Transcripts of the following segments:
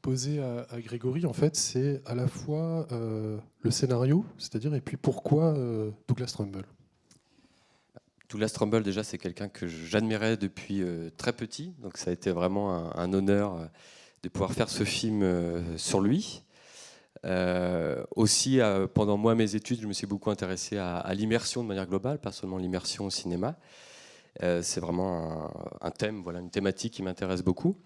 poser à Grégory, en fait, c'est à la fois le scénario, c'est-à-dire, et puis pourquoi Douglas Trumbull. Douglas Trumbull, déjà, c'est quelqu'un que j'admirais depuis très petit. Donc, ça a été vraiment un honneur de pouvoir faire ce film sur lui. Aussi, pendant moi, mes études, je me suis beaucoup intéressé à l'immersion de manière globale, pas seulement l'immersion au cinéma. C'est vraiment un thème, voilà, une thématique qui m'intéresse beaucoup.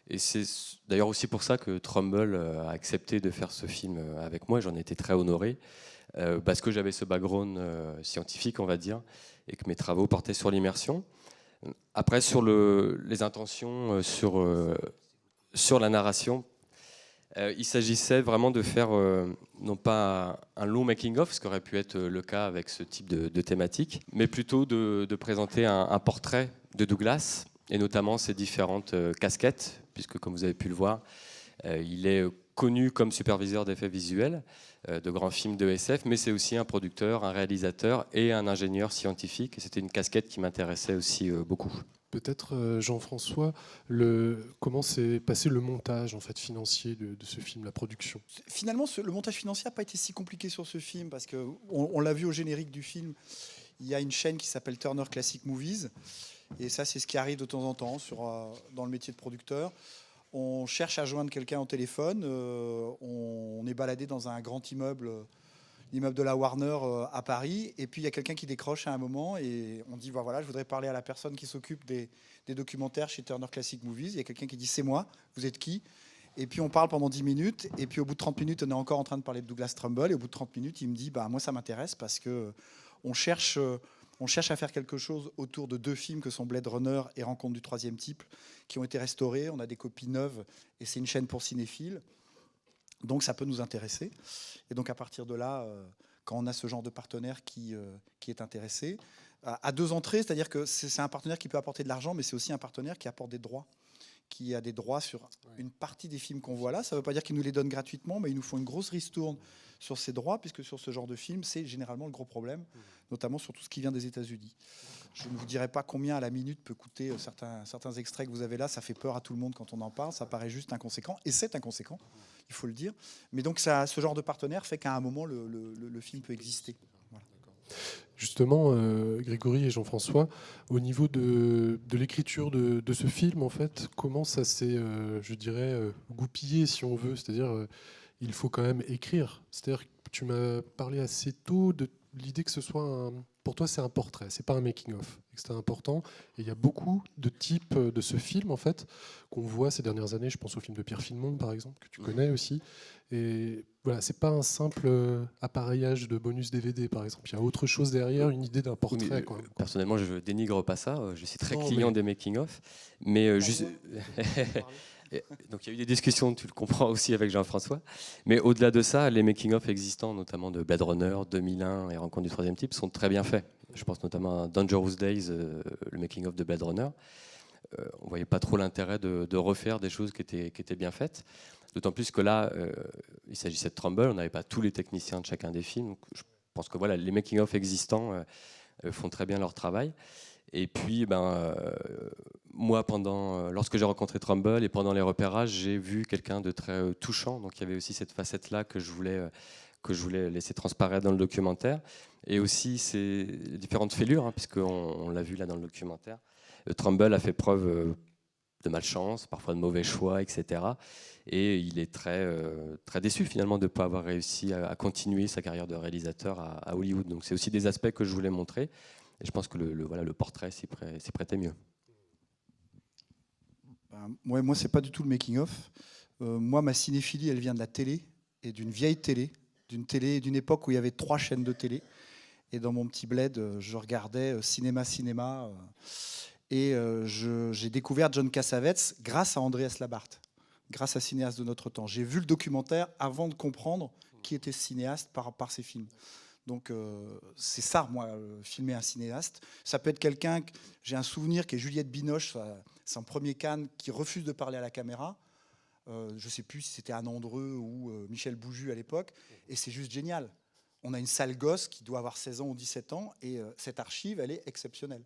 Et c'est d'ailleurs aussi pour ça que Trumbull a accepté de faire ce film avec moi. J'en étais très honoré, parce que j'avais ce background scientifique, on va dire, et que mes travaux portaient sur l'immersion. Après, sur les intentions, sur la narration, il s'agissait vraiment de faire, non pas un long making-of, ce qui aurait pu être le cas avec ce type de thématique, mais plutôt de présenter un portrait de Douglas, et notamment ses différentes casquettes, puisque comme vous avez pu le voir, il est connu comme superviseur d'effets visuels de grands films de SF, mais c'est aussi un producteur, un réalisateur et un ingénieur scientifique. Et c'était une casquette qui m'intéressait aussi beaucoup. Peut-être, Jean-François, comment s'est passé le montage en fait, financier de ce film, la production? Finalement, le montage financier n'a pas été si compliqué sur ce film, parce qu'on l'a vu au générique du film. Il y a une chaîne qui s'appelle Turner Classic Movies, et ça, c'est ce qui arrive de temps en temps dans le métier de producteur. On cherche à joindre quelqu'un au téléphone, on est baladé dans un grand immeuble, l'immeuble de la Warner à Paris, et puis il y a quelqu'un qui décroche à un moment, et on dit voilà, je voudrais parler à la personne qui s'occupe des documentaires chez Turner Classic Movies. Il y a quelqu'un qui dit c'est moi, vous êtes qui? Et puis on parle pendant 10 minutes, et puis au bout de 30 minutes, on est encore en train de parler de Douglas Trumbull, et au bout de 30 minutes, il me dit moi ça m'intéresse parce que on cherche à faire quelque chose autour de deux films que sont Blade Runner et Rencontre du troisième type, qui ont été restaurés. On a des copies neuves, et c'est une chaîne pour cinéphiles. Donc ça peut nous intéresser. Et donc à partir de là, quand on a ce genre de partenaire qui est intéressé, à deux entrées, c'est-à-dire que c'est un partenaire qui peut apporter de l'argent, mais c'est aussi un partenaire qui apporte des droits, qui a des droits sur une partie des films qu'on voit là. Ça ne veut pas dire qu'ils nous les donnent gratuitement, mais ils nous font une grosse ristourne sur ces droits, puisque sur ce genre de film, c'est généralement le gros problème, notamment sur tout ce qui vient des États-Unis. Je ne vous dirai pas combien à la minute peut coûter certains extraits que vous avez là. Ça fait peur à tout le monde quand on en parle. Ça paraît juste inconséquent, et c'est inconséquent, il faut le dire. Mais donc ce genre de partenaire fait qu'à un moment, le film peut exister. Voilà. Justement, Grégory et Jean-François, au niveau de l'écriture de ce film, en fait, comment ça s'est, je dirais, goupillé, si on veut? C'est-à-dire, il faut quand même écrire. C'est-à-dire que tu m'as parlé assez tôt de l'idée que ce soit pour toi, c'est un portrait, c'est pas un making-of, et que c'était important. Et il y a beaucoup de types de ce film, en fait, qu'on voit ces dernières années. Je pense au film de Pierre Filmon, par exemple, que tu connais aussi. Et voilà, c'est pas un simple appareillage de bonus DVD, par exemple. Il y a autre chose derrière, une idée d'un Oui, portrait, quoi. personnellement, je dénigre pas ça. Je suis très Non, client mais des making-of. Mais juste. Donc il y a eu des discussions, tu le comprends aussi avec Jean-François. Mais au-delà de ça, les making-of existants, notamment de Blade Runner, 2001 et Rencontre du troisième type, sont très bien faits. Je pense notamment à Dangerous Days, le making-of de Blade Runner. On voyait pas trop l'intérêt de refaire des choses qui étaient bien faites. D'autant plus que là, il s'agissait de Trumbull, on n'avait pas tous les techniciens de chacun des films. Donc je pense que voilà, les making-of existants font très bien leur travail. Et puis, moi, lorsque j'ai rencontré Trumbull et pendant les repérages, j'ai vu quelqu'un de très touchant. Donc, il y avait aussi cette facette-là que je voulais laisser transparaître dans le documentaire. Et aussi ces différentes fêlures, hein, puisqu'on l'a vu là dans le documentaire. Trumbull a fait preuve de malchance, parfois de mauvais choix, etc. Et il est très déçu finalement de ne pas avoir réussi à continuer sa carrière de réalisateur à Hollywood. Donc, c'est aussi des aspects que je voulais montrer. Et je pense que le portrait s'y prêtait mieux. Moi, c'est pas du tout le making-of. Moi, ma cinéphilie, elle vient de la télé, et d'une vieille télé, d'une époque où il y avait 3 chaînes de télé. Et dans mon petit bled, je regardais cinéma. Et j'ai découvert John Cassavetes grâce à Andreas Labarthe, grâce à Cinéaste de notre temps. J'ai vu le documentaire avant de comprendre qui était ce cinéaste par ses films. Donc c'est ça, moi, filmer un cinéaste. Ça peut être quelqu'un, j'ai un souvenir qui est Juliette Binoche, son premier Cannes, qui refuse de parler à la caméra. Je ne sais plus si c'était Anne Andreu ou Michel Bouju à l'époque. Et c'est juste génial. On a une sale gosse qui doit avoir 16 ans ou 17 ans, et cette archive, elle est exceptionnelle.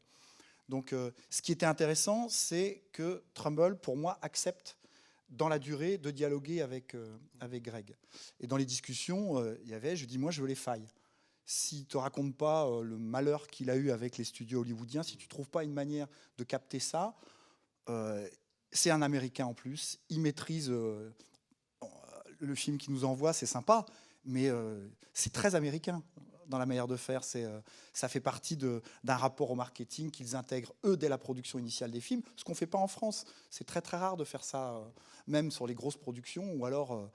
Donc ce qui était intéressant, c'est que Trumbull, pour moi, accepte dans la durée, de dialoguer avec Greg. Et dans les discussions, il y avait, je dis, moi, je veux les failles. Si tu ne te racontes pas le malheur qu'il a eu avec les studios hollywoodiens, si tu ne trouves pas une manière de capter ça, c'est un Américain en plus, il maîtrise le film qu'il nous envoie, c'est sympa, mais c'est très américain dans la manière de faire. Ça fait partie d'un rapport au marketing qu'ils intègrent, eux, dès la production initiale des films, ce qu'on ne fait pas en France. C'est très très rare de faire ça, même sur les grosses productions, ou alors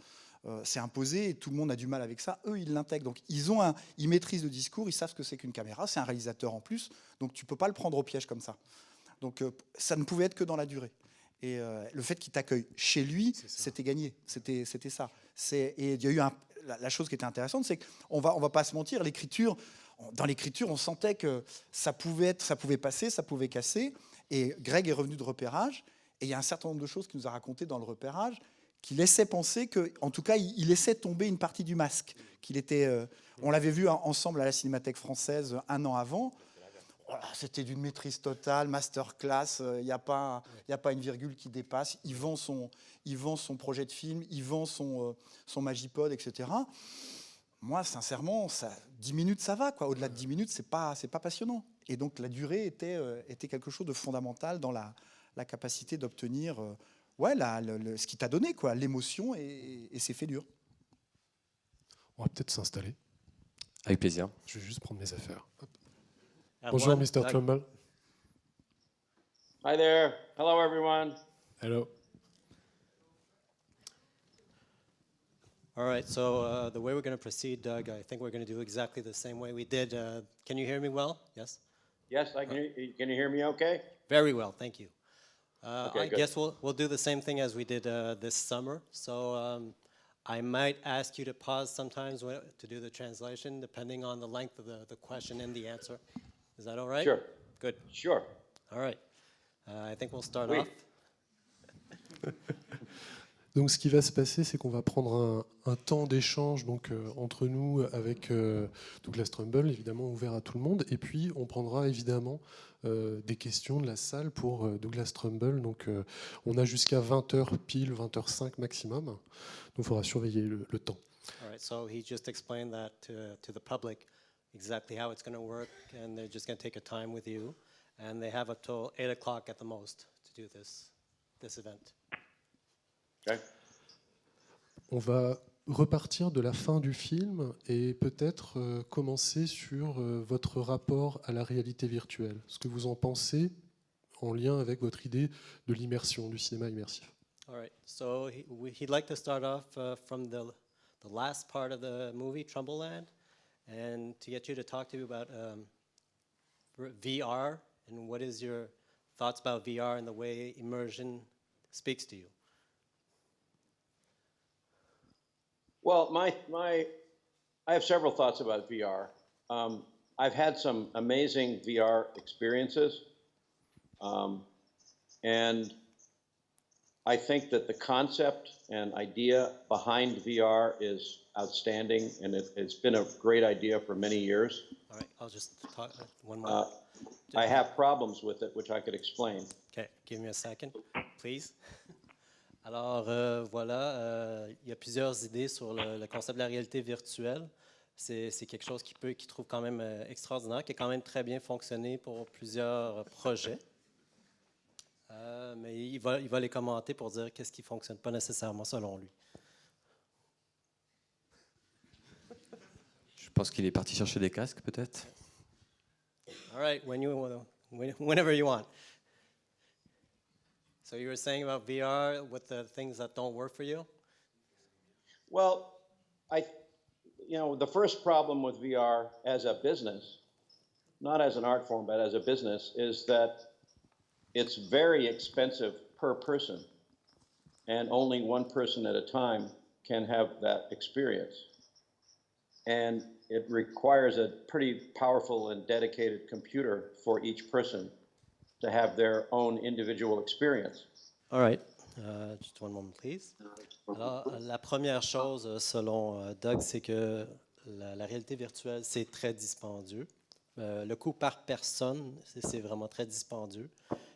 c'est imposé et tout le monde a du mal avec ça. Eux, ils l'intègrent. Donc ils maîtrisent le discours, ils savent ce que c'est qu'une caméra, c'est un réalisateur en plus, donc tu ne peux pas le prendre au piège comme ça. Donc ça ne pouvait être que dans la durée. Et le fait qu'il t'accueille chez lui, c'était gagné. C'était ça. Et il y a eu la chose qui était intéressante, c'est qu'on va pas se mentir, dans l'écriture, on sentait que ça pouvait passer, ça pouvait casser. Et Greg est revenu de repérage, et il y a un certain nombre de choses qu'il nous a racontées dans le repérage qui laissaient penser que, en tout cas, il laissait tomber une partie du masque. On l'avait vu ensemble à la Cinémathèque française 1 an avant. Voilà, c'était d'une maîtrise totale, masterclass, il n'y a pas une virgule qui dépasse. Il vend son projet de film, il vend son Magipod, etc. Moi, sincèrement, 10 minutes, ça va, quoi. Au-delà de 10 minutes, c'est pas passionnant. Et donc, la durée était quelque chose de fondamental dans la capacité d'obtenir ce qui t'a donné, quoi, l'émotion, et c'est fait dur. On va peut-être s'installer. Avec plaisir. Je vais juste prendre mes affaires. Hop. At Bonjour, one, Mr. Doug. Trumbull. Hi there. Hello, everyone. Hello. All right, so the way we're going to proceed, Doug, I think we're going to do exactly the same way we did. Can you hear me well? Yes? Yes, I can. Can you hear me okay? Very well, thank you. Okay, I good. guess we'll do the same thing as we did this summer. So I might ask you to pause sometimes to do the translation, depending on the length of the question and the answer. Is that all right? Sure. Good. Sure. All right. I think we'll start Oui. off. Donc, ce qui va se passer, c'est qu'on va prendre un temps d'échange entre nous avec Douglas Trumbull, évidemment ouvert à tout le monde, et puis on prendra évidemment des questions de la salle pour Douglas Trumbull. Donc, on a jusqu'à 20h pile, 20h05 maximum. Donc, il faudra surveiller le temps. All right, so he just explained that to the public, exactly how it's going to work, and they're just going to take a time with you, and they have up till 8 o'clock at the most to do this event. Okay. On va repartir de la fin du film et peut-être commencer sur votre rapport à la réalité virtuelle. Ce que vous en pensez en lien avec votre idée de l'immersion, du cinéma immersif. All right, so he'd like to start off from the last part of the movie, Trumbullland, and to get you to talk to you about VR and what is your thoughts about VR and the way immersion speaks to you. Well, I have several thoughts about VR. I've had some amazing VR experiences, and I think that the concept and idea behind VR is outstanding, and it's been a great idea for many years. All right, I'll just talk one more. I have problems with it, which I could explain. Okay, give me a second, please. Alors voilà, il y a plusieurs idées sur le concept de la réalité virtuelle. C'est quelque chose qui trouve quand même extraordinaire, qui a quand même très bien fonctionné pour plusieurs projets. Mais il va les commenter pour dire qu'est-ce qui ne fonctionne pas nécessairement selon lui. Je pense qu'il est parti chercher des casques, peut-être. All right, whenever you want. So you were saying about VR, what the things that don't work for you? Well, the first problem with VR as a business, not as an art form, but as a business, is that it's very expensive per person, and only one person at a time can have that experience. And it requires a pretty powerful and dedicated computer for each person to have their own individual experience. All right. Just one moment, please. Alors, la première chose, selon Doug, c'est que la réalité virtuelle, c'est très dispendieux. Le coût par personne, c'est vraiment très dispendieux.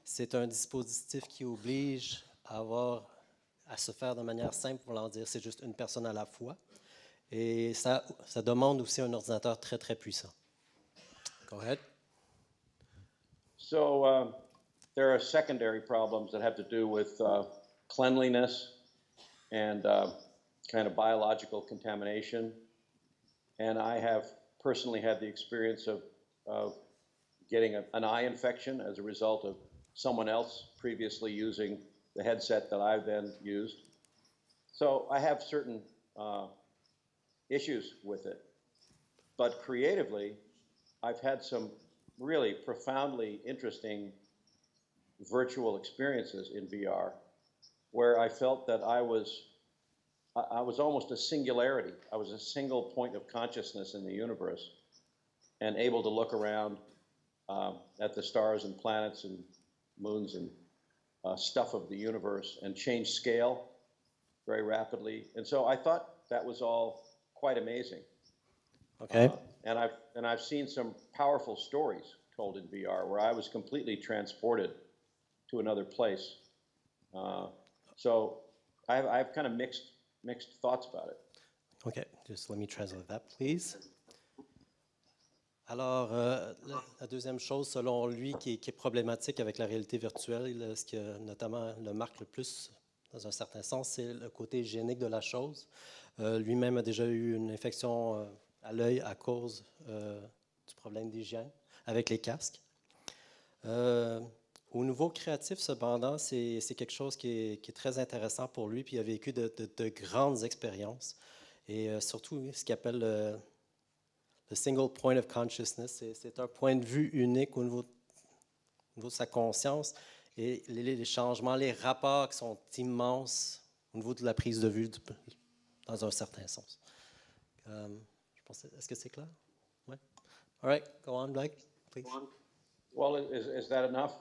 C'est un dispositif qui oblige à avoir à se faire de manière simple, pour leur dire c'est juste une personne à la fois. Et ça demande aussi un ordinateur très, très puissant. Go ahead. So there are secondary problems that have to do with cleanliness and kind of biological contamination. And I have personally had the experience of getting an eye infection as a result of someone else previously using the headset that I then used. So I have certain issues with it. But creatively, I've had some really profoundly interesting virtual experiences in VR where I felt that I was almost a singularity. I was a single point of consciousness in the universe and able to look around at the stars and planets and moons and stuff of the universe and change scale very rapidly. And so I thought that was all quite amazing. Okay. And I've seen some powerful stories told in VR where I was completely transported to another place. So I have kind of mixed thoughts about it. OK, just let me translate that, please. Alors, la deuxième chose, selon lui, qui est problématique avec la réalité virtuelle, ce qui notamment le marque le plus, dans un certain sens, c'est le côté hygiénique de la chose. Lui-même a déjà eu une infection à l'œil à cause du problème d'hygiène avec les casques. Au niveau créatif, cependant, c'est quelque chose qui est très intéressant pour lui, puis il a vécu de grandes expériences. Et surtout, ce qu'il appelle le single point of consciousness, c'est un point de vue unique au niveau de sa conscience. Et les changements, les rapports qui sont immenses au niveau de la prise de vue, dans un certain sens. Je pense, est-ce que c'est clair? Oui. All right, go on, Blake, please. Well, is that enough?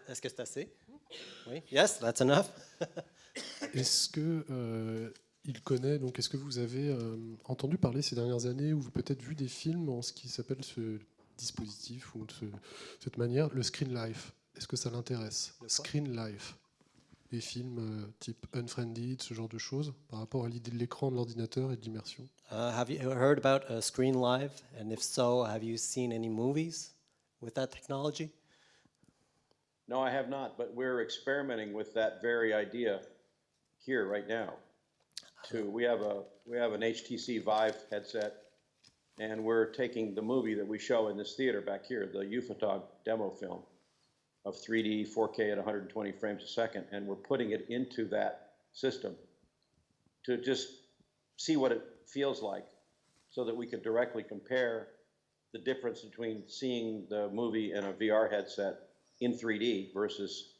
Est-ce que c'est assez? Oui. Yes, that's enough. Est-ce que il connaît, donc est-ce que vous avez entendu parler ces dernières années ou peut-être vu des films en ce qui s'appelle ce dispositif ou cette manière, le screen life? Est-ce que ça l'intéresse? Screen life, des films type Unfriended, ce genre de choses, par rapport à l'idée de l'écran, de l'ordinateur et de l'immersion. Have you heard about Screen Live? And if so, have you seen any movies with that technology? No, I have not, but we're experimenting with that very idea here right now. We have an HTC Vive headset, and we're taking the movie that we show in this theater back here, the Ufotog demo film of 3D 4K at 120 frames a second, and we're putting it into that system to just see what it feels like so that we could directly compare the difference between seeing the movie in a VR headset in 3D versus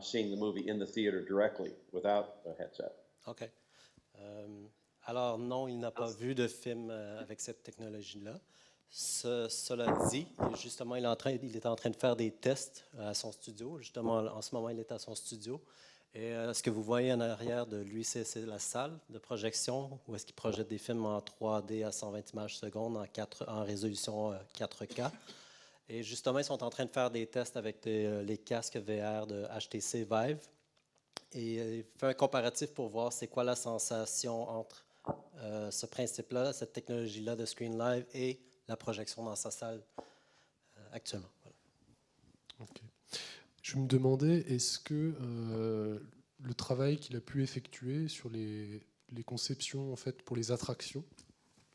seeing the movie in the theater directly without a headset. OK. Alors non, il n'a pas vu de film avec cette technologie-là. Cela dit, justement, il est en train de faire des tests à son studio. Justement, en ce moment, il est à son studio. Et ce que vous voyez en arrière de lui, c'est la salle de projection où est-ce qu'il projette des films en 3D à 120 images secondes en résolution 4K. Et justement, ils sont en train de faire des tests avec les casques VR de HTC Vive. Et il fait un comparatif pour voir c'est quoi la sensation entre ce principe-là, cette technologie-là de Screen Live et la projection dans sa salle actuellement. Voilà. Okay. Je me demandais, est-ce que le travail qu'il a pu effectuer sur les conceptions en fait, pour les attractions,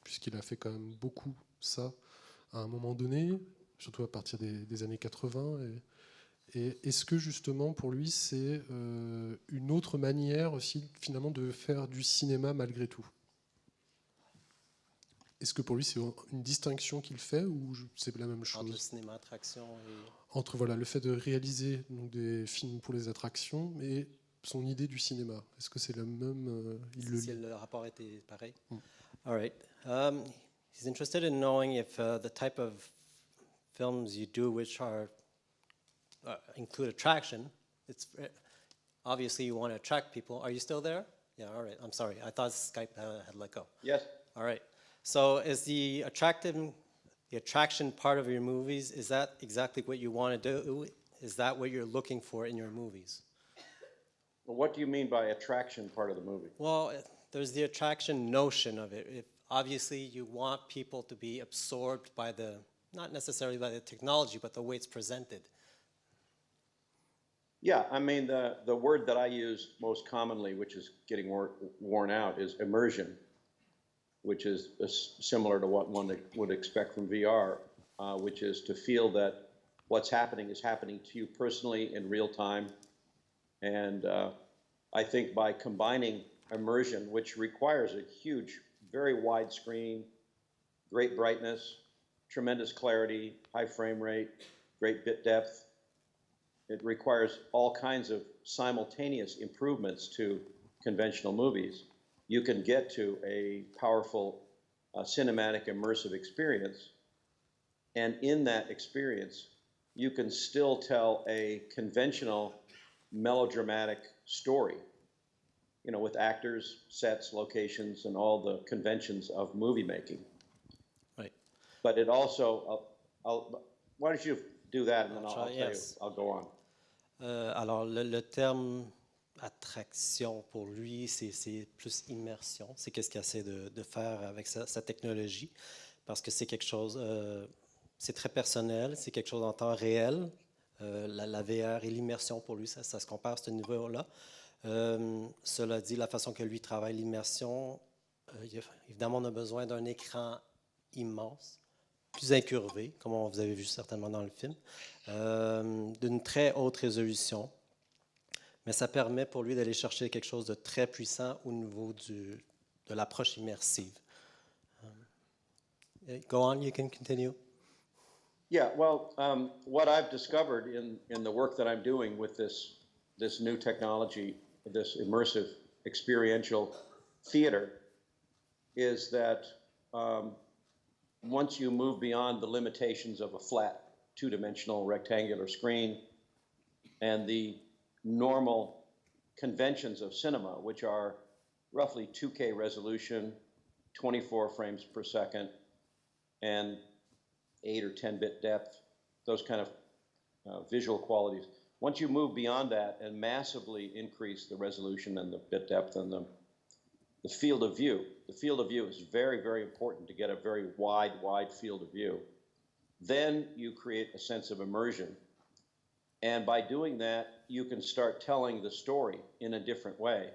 puisqu'il a fait quand même beaucoup ça à un moment donné, surtout à partir des années 80, et est-ce que justement pour lui c'est une autre manière aussi finalement de faire du cinéma malgré tout? Est-ce que pour lui c'est une distinction qu'il fait ou c'est la même chose? Entre le cinéma attraction et... Entre voilà, le fait de réaliser donc, des films pour les attractions et son idée du cinéma. Est-ce que c'est la même Si le rapport était pareil. All right. He's interested in knowing if the type of films you do which are include attraction. It's obviously you want to attract people. Are you still there? Yeah, all right. I'm sorry. I thought Skype had let go. Yes. All right. So is the attraction part of your movies, is that exactly what you want to do? Is that what you're looking for in your movies? What do you mean by attraction part of the movie? Well, there's the attraction notion of it. Obviously, you want people to be absorbed by not necessarily by the technology, but the way it's presented. Yeah, I mean, the word that I use most commonly, which is getting worn out, is immersion, which is similar to what one would expect from VR, which is to feel that what's happening is happening to you personally in real time. And I think by combining immersion, which requires a huge, very wide screen, great brightness, tremendous clarity, high frame rate, great bit depth, it requires all kinds of simultaneous improvements to conventional movies. You can get to a powerful cinematic immersive experience. And in that experience, you can still tell a conventional melodramatic story, you know, with actors, sets, locations, and all the conventions of movie making. Right. But it also, why don't you do that and then I'll tell you, Yes. I'll go on. Alors, le terme attraction pour lui, c'est plus immersion. C'est qu'est-ce qu'il essaie de faire avec sa technologie, parce que c'est quelque chose, c'est très personnel, c'est quelque chose en temps réel. La VR et l'immersion pour lui, ça se compare à ce niveau-là. Cela dit, la façon que lui travaille l'immersion, évidemment, on a besoin d'un écran immense, plus incurvé, comme vous avez vu certainement dans le film, d'une très haute résolution. Mais ça permet pour lui d'aller chercher quelque chose de très puissant au niveau de l'approche immersive. Go on, you can continue. Yeah, well, what I've discovered in the work that I'm doing with this new technology, this immersive experiential theater, is that once you move beyond the limitations of a flat, two-dimensional rectangular screen and the normal conventions of cinema, which are roughly 2K resolution, 24 frames per second, and 8 or 10-bit depth, those kind of visual qualities. Once you move beyond that and massively increase the resolution and the bit depth and the field of view, the field of view is very, very important to get a very wide field of view. Then you create a sense of immersion. And by doing that, you can start telling the story in a different way,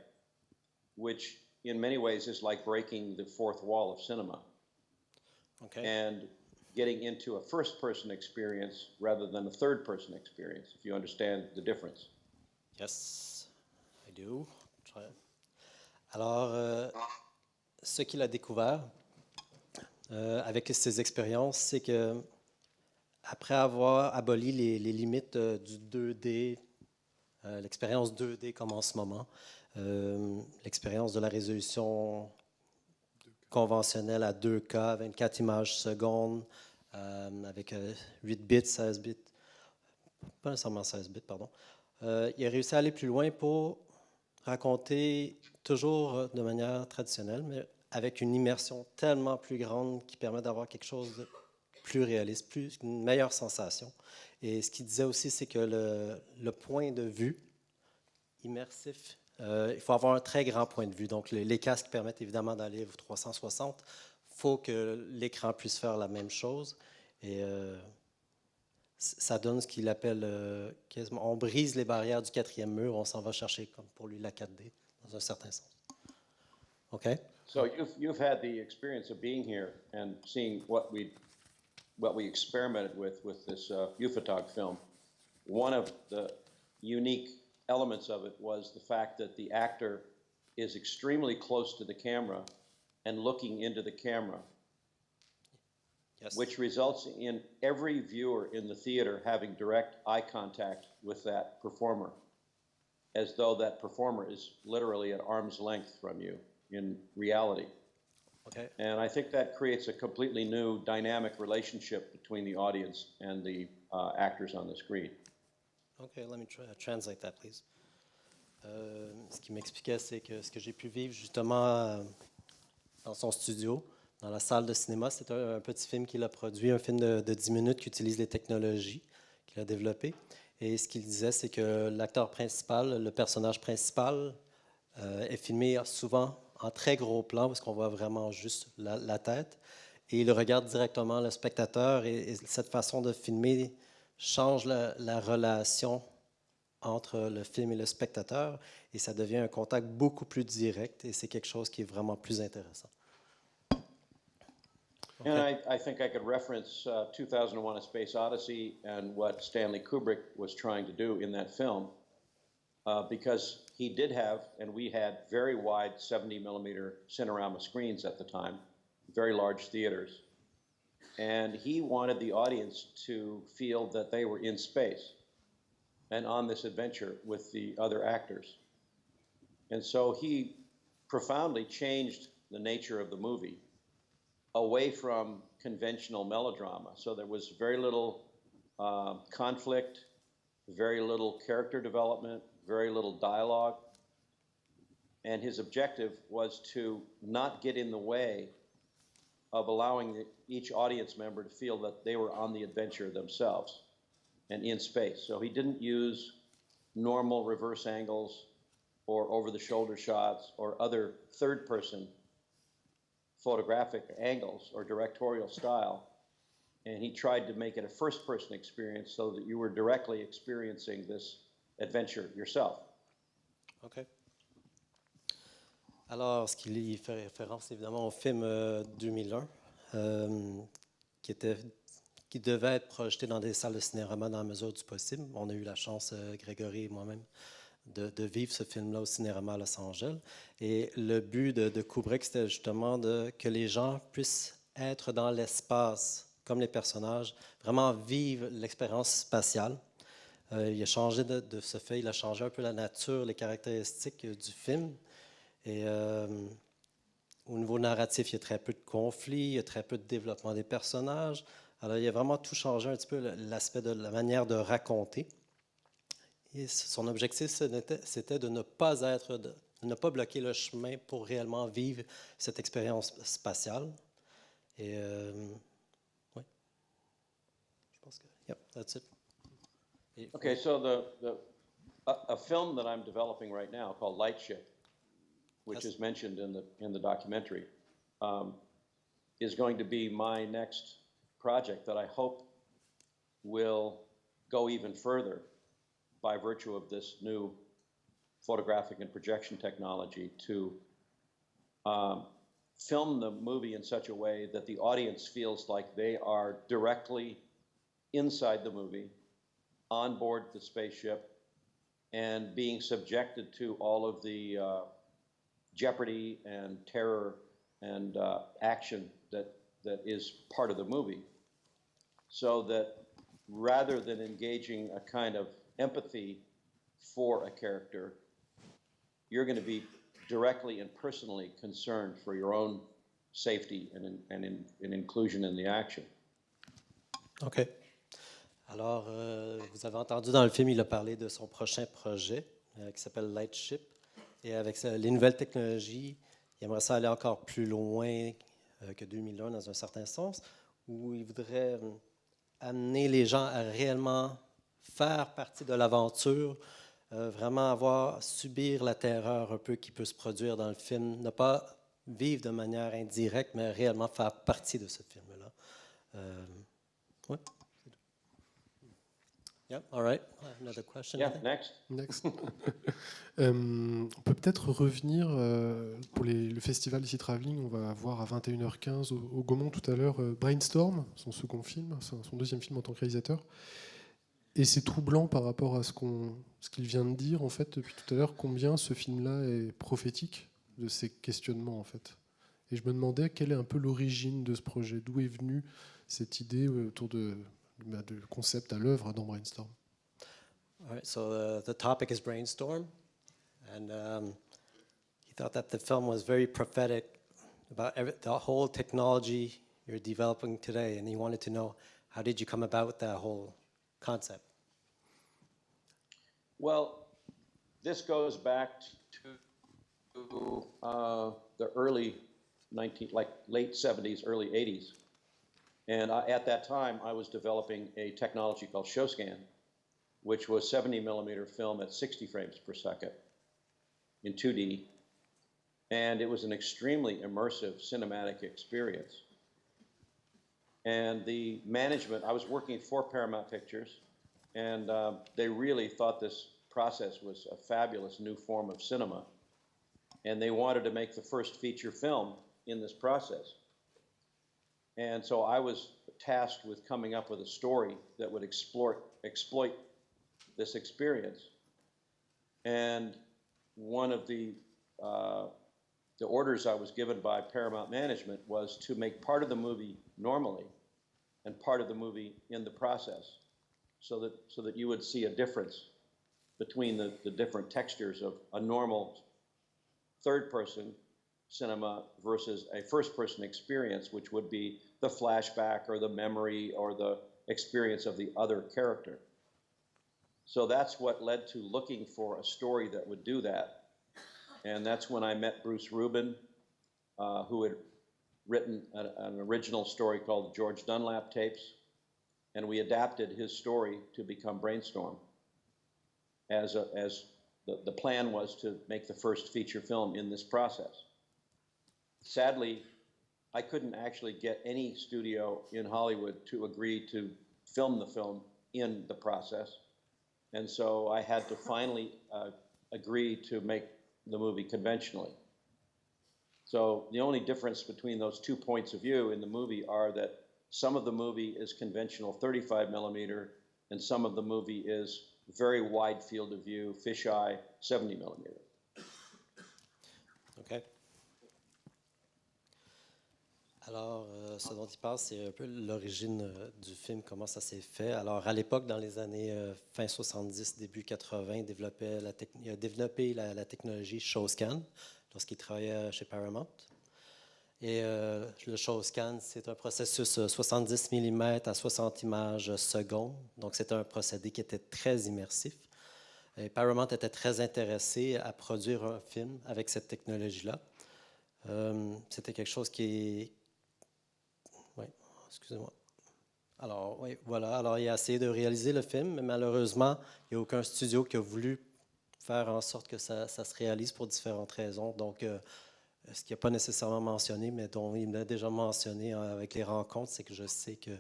which in many ways is like breaking the fourth wall of cinema. Okay. And getting into a first-person experience rather than a third-person experience, if you understand the difference. Yes, I do. Alors, ce qu'il a découvert avec ses expériences, c'est que après avoir aboli les limites du 2D, l'expérience 2D comme en ce moment, l'expérience de la résolution conventionnelle à 2K, 24 images secondes, avec 8 bits, 16 bits, pas nécessairement 16 bits, pardon. Il a réussi à aller plus loin pour raconter toujours de manière traditionnelle, mais avec une immersion tellement plus grande qui permet d'avoir quelque chose de plus réaliste, une meilleure sensation. Et ce qu'il disait aussi, c'est que le point de vue immersif, il faut avoir un très grand point de vue. Donc, les casques permettent évidemment d'aller au 360. Il faut que l'écran puisse faire la même chose. Et ça donne ce qu'il appelle quasiment, on brise les barrières du quatrième mur, on s'en va chercher, comme pour lui, la 4D, dans un certain sens. OK? So you've had the experience of being here and seeing what we experimented with this Ufotog film. One of the unique elements of it was the fact that the actor is extremely close to the camera and looking into the camera. Yes. Which results in every viewer in the theater having direct eye contact with that performer, as though that performer is literally at arm's length from you in reality. Okay. And I think that creates a completely new dynamic relationship between the audience and the actors on the screen. Okay, let me translate that, please. Ce qu'il m'expliquait, c'est que ce que j'ai pu vivre justement dans son studio, dans la salle de cinéma, c'est un petit film qu'il a produit, un film de 10 minutes qui utilise les technologies qu'il a développées. Et ce qu'il disait, c'est que l'acteur principal, le personnage principal, est filmé souvent en très gros plan, parce qu'on voit vraiment juste la tête. Et il regarde directement le spectateur. Et cette façon de filmer change la relation entre le film et le spectateur. Et ça devient un contact beaucoup plus direct. Et c'est quelque chose qui est vraiment plus intéressant. And I think I could reference 2001: A Space Odyssey and what Stanley Kubrick was trying to do in that film, because he did have, and we had very wide 70mm Cinerama screens at the time, very large theaters, and he wanted the audience to feel that they were in space and on this adventure with the other actors. And so he profoundly changed the nature of the movie away from conventional melodrama. So there was very little conflict, very little character development, very little dialogue. And his objective was to not get in the way of allowing each audience member to feel that they were on the adventure themselves and in space. So he didn't use normal reverse angles or over-the-shoulder shots or other third-person photographic angles or directorial style, and he tried to make it a first-person experience so that you were directly experiencing this adventure yourself. OK. Alors, ce qu'il fait référence évidemment au film 2001, qui devait être projeté dans des salles de cinéma dans la mesure du possible. On a eu la chance, Grégory et moi-même, de vivre ce film-là au cinéma à Los Angeles. Et le but de Kubrick, c'était justement que les gens puissent être dans l'espace, comme les personnages, vraiment vivre l'expérience spatiale. Il a changé de ce fait, il a changé un peu la nature, les caractéristiques du film. Et au niveau narratif, il y a très peu de conflits, il y a très peu de développement des personnages. Alors, il a vraiment tout changé un petit peu, l'aspect de la manière de raconter. Et son objectif, c'était de ne pas bloquer le chemin pour réellement vivre cette expérience spatiale. Et oui, je pense que, yep, that's it. Okay, so a film that I'm developing right now called Lightship, which is mentioned in the documentary, is going to be my next project that I hope will go even further by virtue of this new photographic and projection technology to film the movie in such a way that the audience feels like they are directly inside the movie, on board the spaceship, and being subjected to all of the jeopardy and terror and action that is part of the movie. So that rather than engaging a kind of empathy for a character, you're going to be directly and personally concerned for your own safety and inclusion in the action. OK. Alors, vous avez entendu dans le film, il a parlé de son prochain projet qui s'appelle Lightship. Et avec les nouvelles technologies, il aimerait ça aller encore plus loin que 2001 dans un certain sens, où il voudrait amener les gens à réellement faire partie de l'aventure, vraiment subir la terreur un peu qui peut se produire dans le film, ne pas vivre de manière indirecte, mais réellement faire partie de ce film-là. Oui. Yeah, all right. Another question? Yeah, next. On peut peut-être revenir pour le festival ici Travelling. On va voir à 21h15 au Gaumont tout à l'heure Brainstorm, son second film, son deuxième film en tant que réalisateur. Et c'est troublant par rapport à ce qu'il vient de dire en fait depuis tout à l'heure, combien ce film-là est prophétique de ces questionnements en fait. Et je me demandais quelle est un peu l'origine de ce projet, d'où est venue cette idée autour de concept à l'œuvre dans Brainstorm. All right, so the topic is Brainstorm, and he thought that the film was very prophetic about the whole technology you're developing today, and he wanted to know, how did you come about that whole concept? Well, this goes back to the early late 70s, early 80s. And at that time, I was developing a technology called ShowScan. which was 70 millimeter film at 60 frames per second in 2D. And it was an extremely immersive cinematic experience. And the management, I was working for Paramount Pictures, and they really thought this process was a fabulous new form of cinema. And they wanted to make the first feature film in this process. And so I was tasked with coming up with a story that would exploit this experience. And one of the orders I was given by Paramount Management was to make part of the movie normally and part of the movie in the process, so that you would see a difference between the different textures of a normal third-person cinema versus a first-person experience, which would be the flashback or the memory or the experience of the other character. So that's what led to looking for a story that would do that. And that's when I met Bruce Rubin, who had written an original story called the George Dunlap Tapes, and we adapted his story to become Brainstorm. As the plan was to make the first feature film in this process. Sadly, I couldn't actually get any studio in Hollywood to agree to film the film in the process, and so I had to finally agree to make the movie conventionally. So the only difference between those 2 points of view in the movie are that some of the movie is conventional 35 millimeter, and some of the movie is very wide field of view, fisheye 70 millimeter. OK. Alors, ce dont il parle, c'est un peu l'origine du film, comment ça s'est fait. Alors, à l'époque, dans les années fin 70, début 80, il a développé la technologie ShowScan lorsqu'il travaillait chez Paramount. Et le ShowScan, c'est un processus 70 mm à 60 images secondes. Donc, c'est un procédé qui était très immersif. Et Paramount était très intéressé à produire un film avec cette technologie-là. C'était quelque chose qui... Oui, excusez-moi. Alors, oui, voilà. Alors, il a essayé de réaliser le film, mais malheureusement, il n'y a aucun studio qui a voulu faire en sorte que ça se réalise pour différentes raisons. Donc, ce qu'il n'a pas nécessairement mentionné, mais dont il m'a déjà mentionné avec les rencontres, c'est que je sais que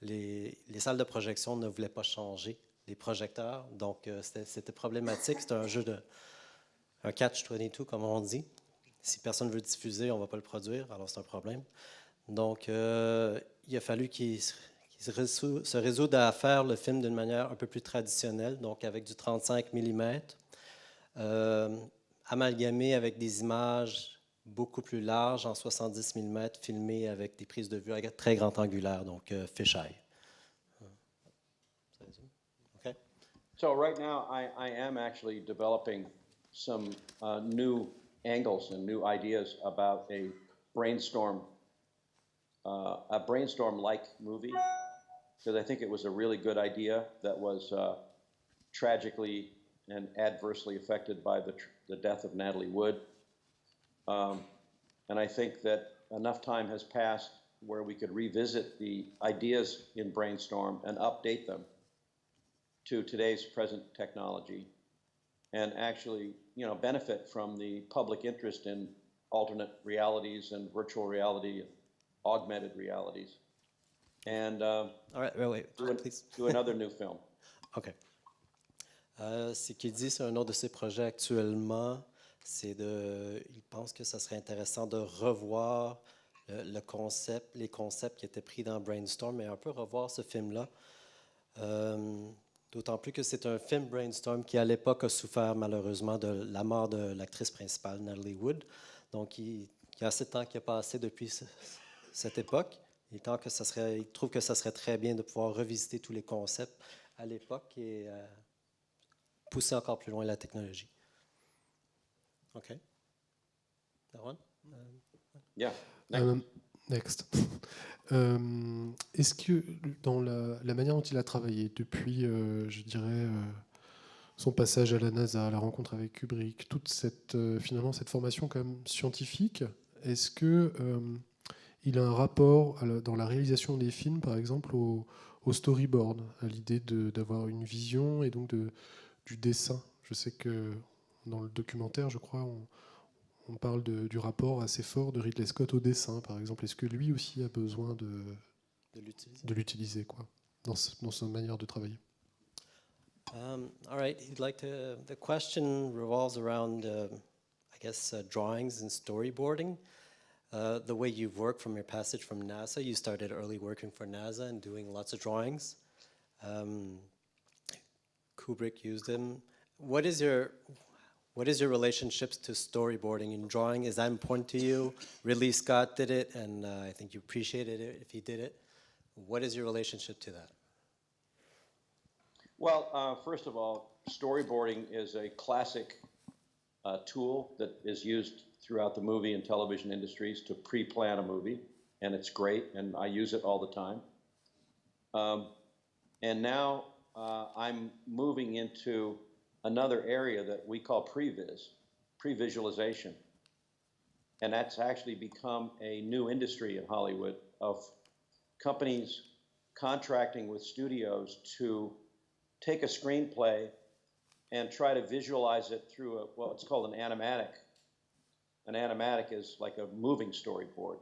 les salles de projection ne voulaient pas changer les projecteurs. Donc, c'était problématique. C'était un jeu un catch-22, comme on dit. Si personne ne veut diffuser, on ne va pas le produire. Alors, c'est un problème. Donc, il a fallu qu'il se résoudre à faire le film d'une manière un peu plus traditionnelle, donc avec du 35 mm, amalgamé avec des images beaucoup plus larges, en 70 mm, filmées avec des prises de vue à très grand angulaire, donc fisheye. Okay. So right now, I am actually developing some new angles and new ideas about a brainstorm-like movie, because I think it was a really good idea that was tragically and adversely affected by the death of Natalie Wood. And I think that enough time has passed where we could revisit the ideas in Brainstorm and update them to today's present technology, and actually, benefit from the public interest in alternate realities and virtual reality, augmented realities, and All right, wait, please. do another new film. OK. Ce qu'il dit, c'est un autre de ses projets actuellement. Il pense que ça serait intéressant de revoir les concepts qui étaient pris dans Brainstorm, mais un peu revoir ce film-là. D'autant plus que c'est un film Brainstorm qui, à l'époque, a souffert malheureusement de la mort de l'actrice principale, Natalie Wood. Donc, il y a assez de temps qui a passé depuis cette époque. Il trouve que ça serait très bien de pouvoir revisiter tous les concepts à l'époque et pousser encore plus loin la technologie. OK. That one? Yeah. Next. Est-ce que dans la manière dont il a travaillé depuis, je dirais, son passage à la NASA, la rencontre avec Kubrick, toute finalement cette formation quand même scientifique, est-ce que il a un rapport dans la réalisation des films, par exemple, au au storyboard, à l'idée d'avoir une vision et donc du dessin. Je sais que dans le documentaire, je crois, on parle du rapport assez fort de Ridley Scott au dessin, par exemple. Est-ce que lui aussi a besoin de l'utiliser, quoi, dans sa manière de travailler? All right. The question revolves around, I guess, drawings and storyboarding. The way you've worked from your passage from NASA, you started early working for NASA and doing lots of drawings. Kubrick used them. What is your relationships to storyboarding and drawing? Is that important to you? Ridley Scott did it, and I think you appreciated it if he did it. What is your relationship to that? Well, first of all, storyboarding is a classic tool that is used throughout the movie and television industries to pre-plan a movie, and it's great, and I use it all the time. And now I'm moving into another area that we call previs, pre-visualization. And that's actually become a new industry in Hollywood of companies contracting with studios to take a screenplay and try to visualize it through it's called an animatic. An animatic is like a moving storyboard,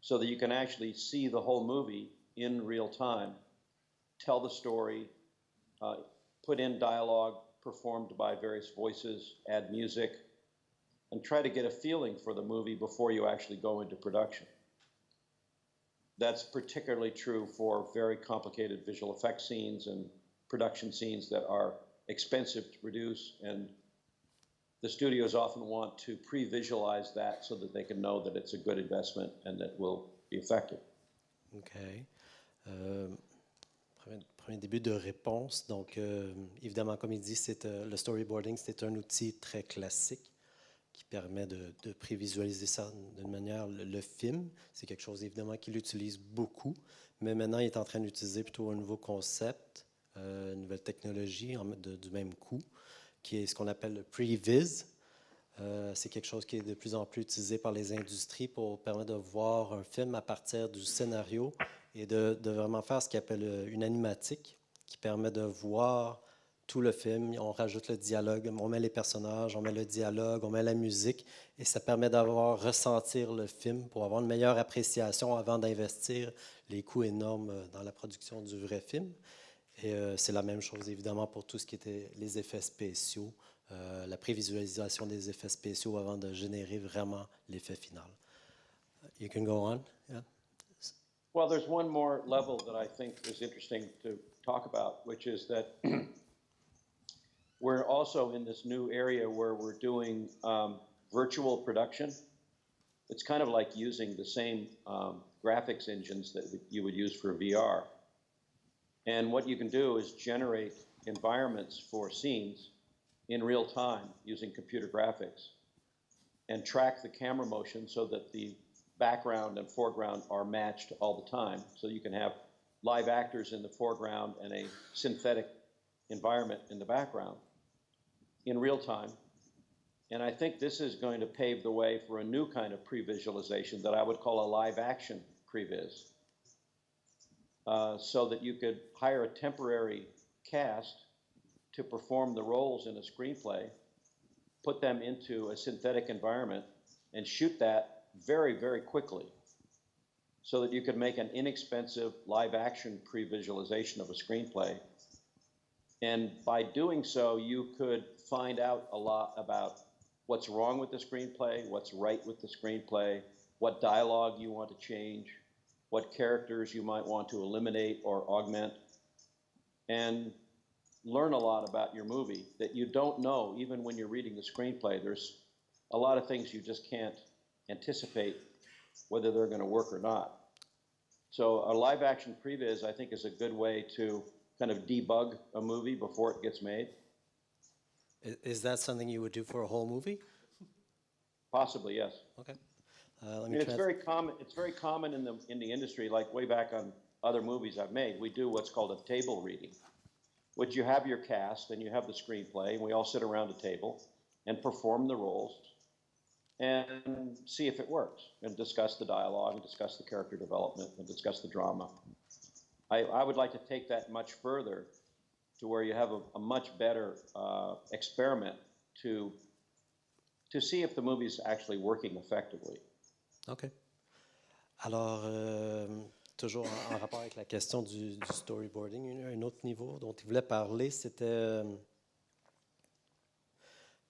so that you can actually see the whole movie in real time, tell the story, put in dialogue performed by various voices, add music, and try to get a feeling for the movie before you actually go into production. That's particularly true for very complicated visual effects scenes and production scenes that are expensive to produce, and the studios often want to pre-visualize that so that they can know that it's a good investment and that will be effective. OK. Premier début de réponse. Donc, évidemment, comme il dit, le storyboarding, c'est un outil très classique qui permet de prévisualiser ça d'une manière. Le film, c'est quelque chose, évidemment, qu'il utilise beaucoup, mais maintenant, il est en train d'utiliser plutôt un nouveau concept, une nouvelle technologie du même coup, qui est ce qu'on appelle le previs. C'est quelque chose qui est de plus en plus utilisé par les industries pour permettre de voir un film à partir du scénario et de vraiment faire ce qu'on appelle une animatique, qui permet de voir tout le film. On rajoute le dialogue, on met les personnages, on met le dialogue, on met la musique, et ça permet d'avoir ressentir le film pour avoir une meilleure appréciation avant d'investir les coûts énormes dans la production du vrai film. Et c'est la même chose, évidemment, pour tout ce qui était les effets spéciaux, la prévisualisation des effets spéciaux avant de générer vraiment l'effet final. You can go on. Yeah. Well, there's one more level that I think is interesting to talk about, which is that we're also in this new area where we're doing virtual production. It's kind of like using the same graphics engines that you would use for VR. And what you can do is generate environments for scenes in real time using computer graphics and track the camera motion so that the background and foreground are matched all the time. So you can have live actors in the foreground and a synthetic environment in the background in real time. And I think this is going to pave the way for a new kind of pre-visualization that I would call a live action previs. So that you could hire a temporary cast to perform the roles in a screenplay, put them into a synthetic environment, and shoot that very, very quickly so that you could make an inexpensive live action pre-visualization of a screenplay. And by doing so, you could find out a lot about what's wrong with the screenplay, what's right with the screenplay, what dialogue you want to change, what characters you might want to eliminate or augment, and learn a lot about your movie that you don't know even when you're reading the screenplay. There's a lot of things you just can't anticipate whether they're going to work or not. So a live action previs, I think, is a good way to kind of debug a movie before it gets made. Is that something you would do for a whole movie? Possibly, yes. Okay. It's very common. It's very common in the industry. Like way back on other movies I've made, we do what's called a table reading, which you have your cast and you have the screenplay, and we all sit around a table and perform the roles and see if it works, and discuss the dialogue, and discuss the character development, and discuss the drama. I would like to take that much further to where you have a much better experiment to see if the movie's actually working effectively. OK. Alors, toujours en rapport avec la question du storyboarding, un autre niveau dont il voulait parler, c'était...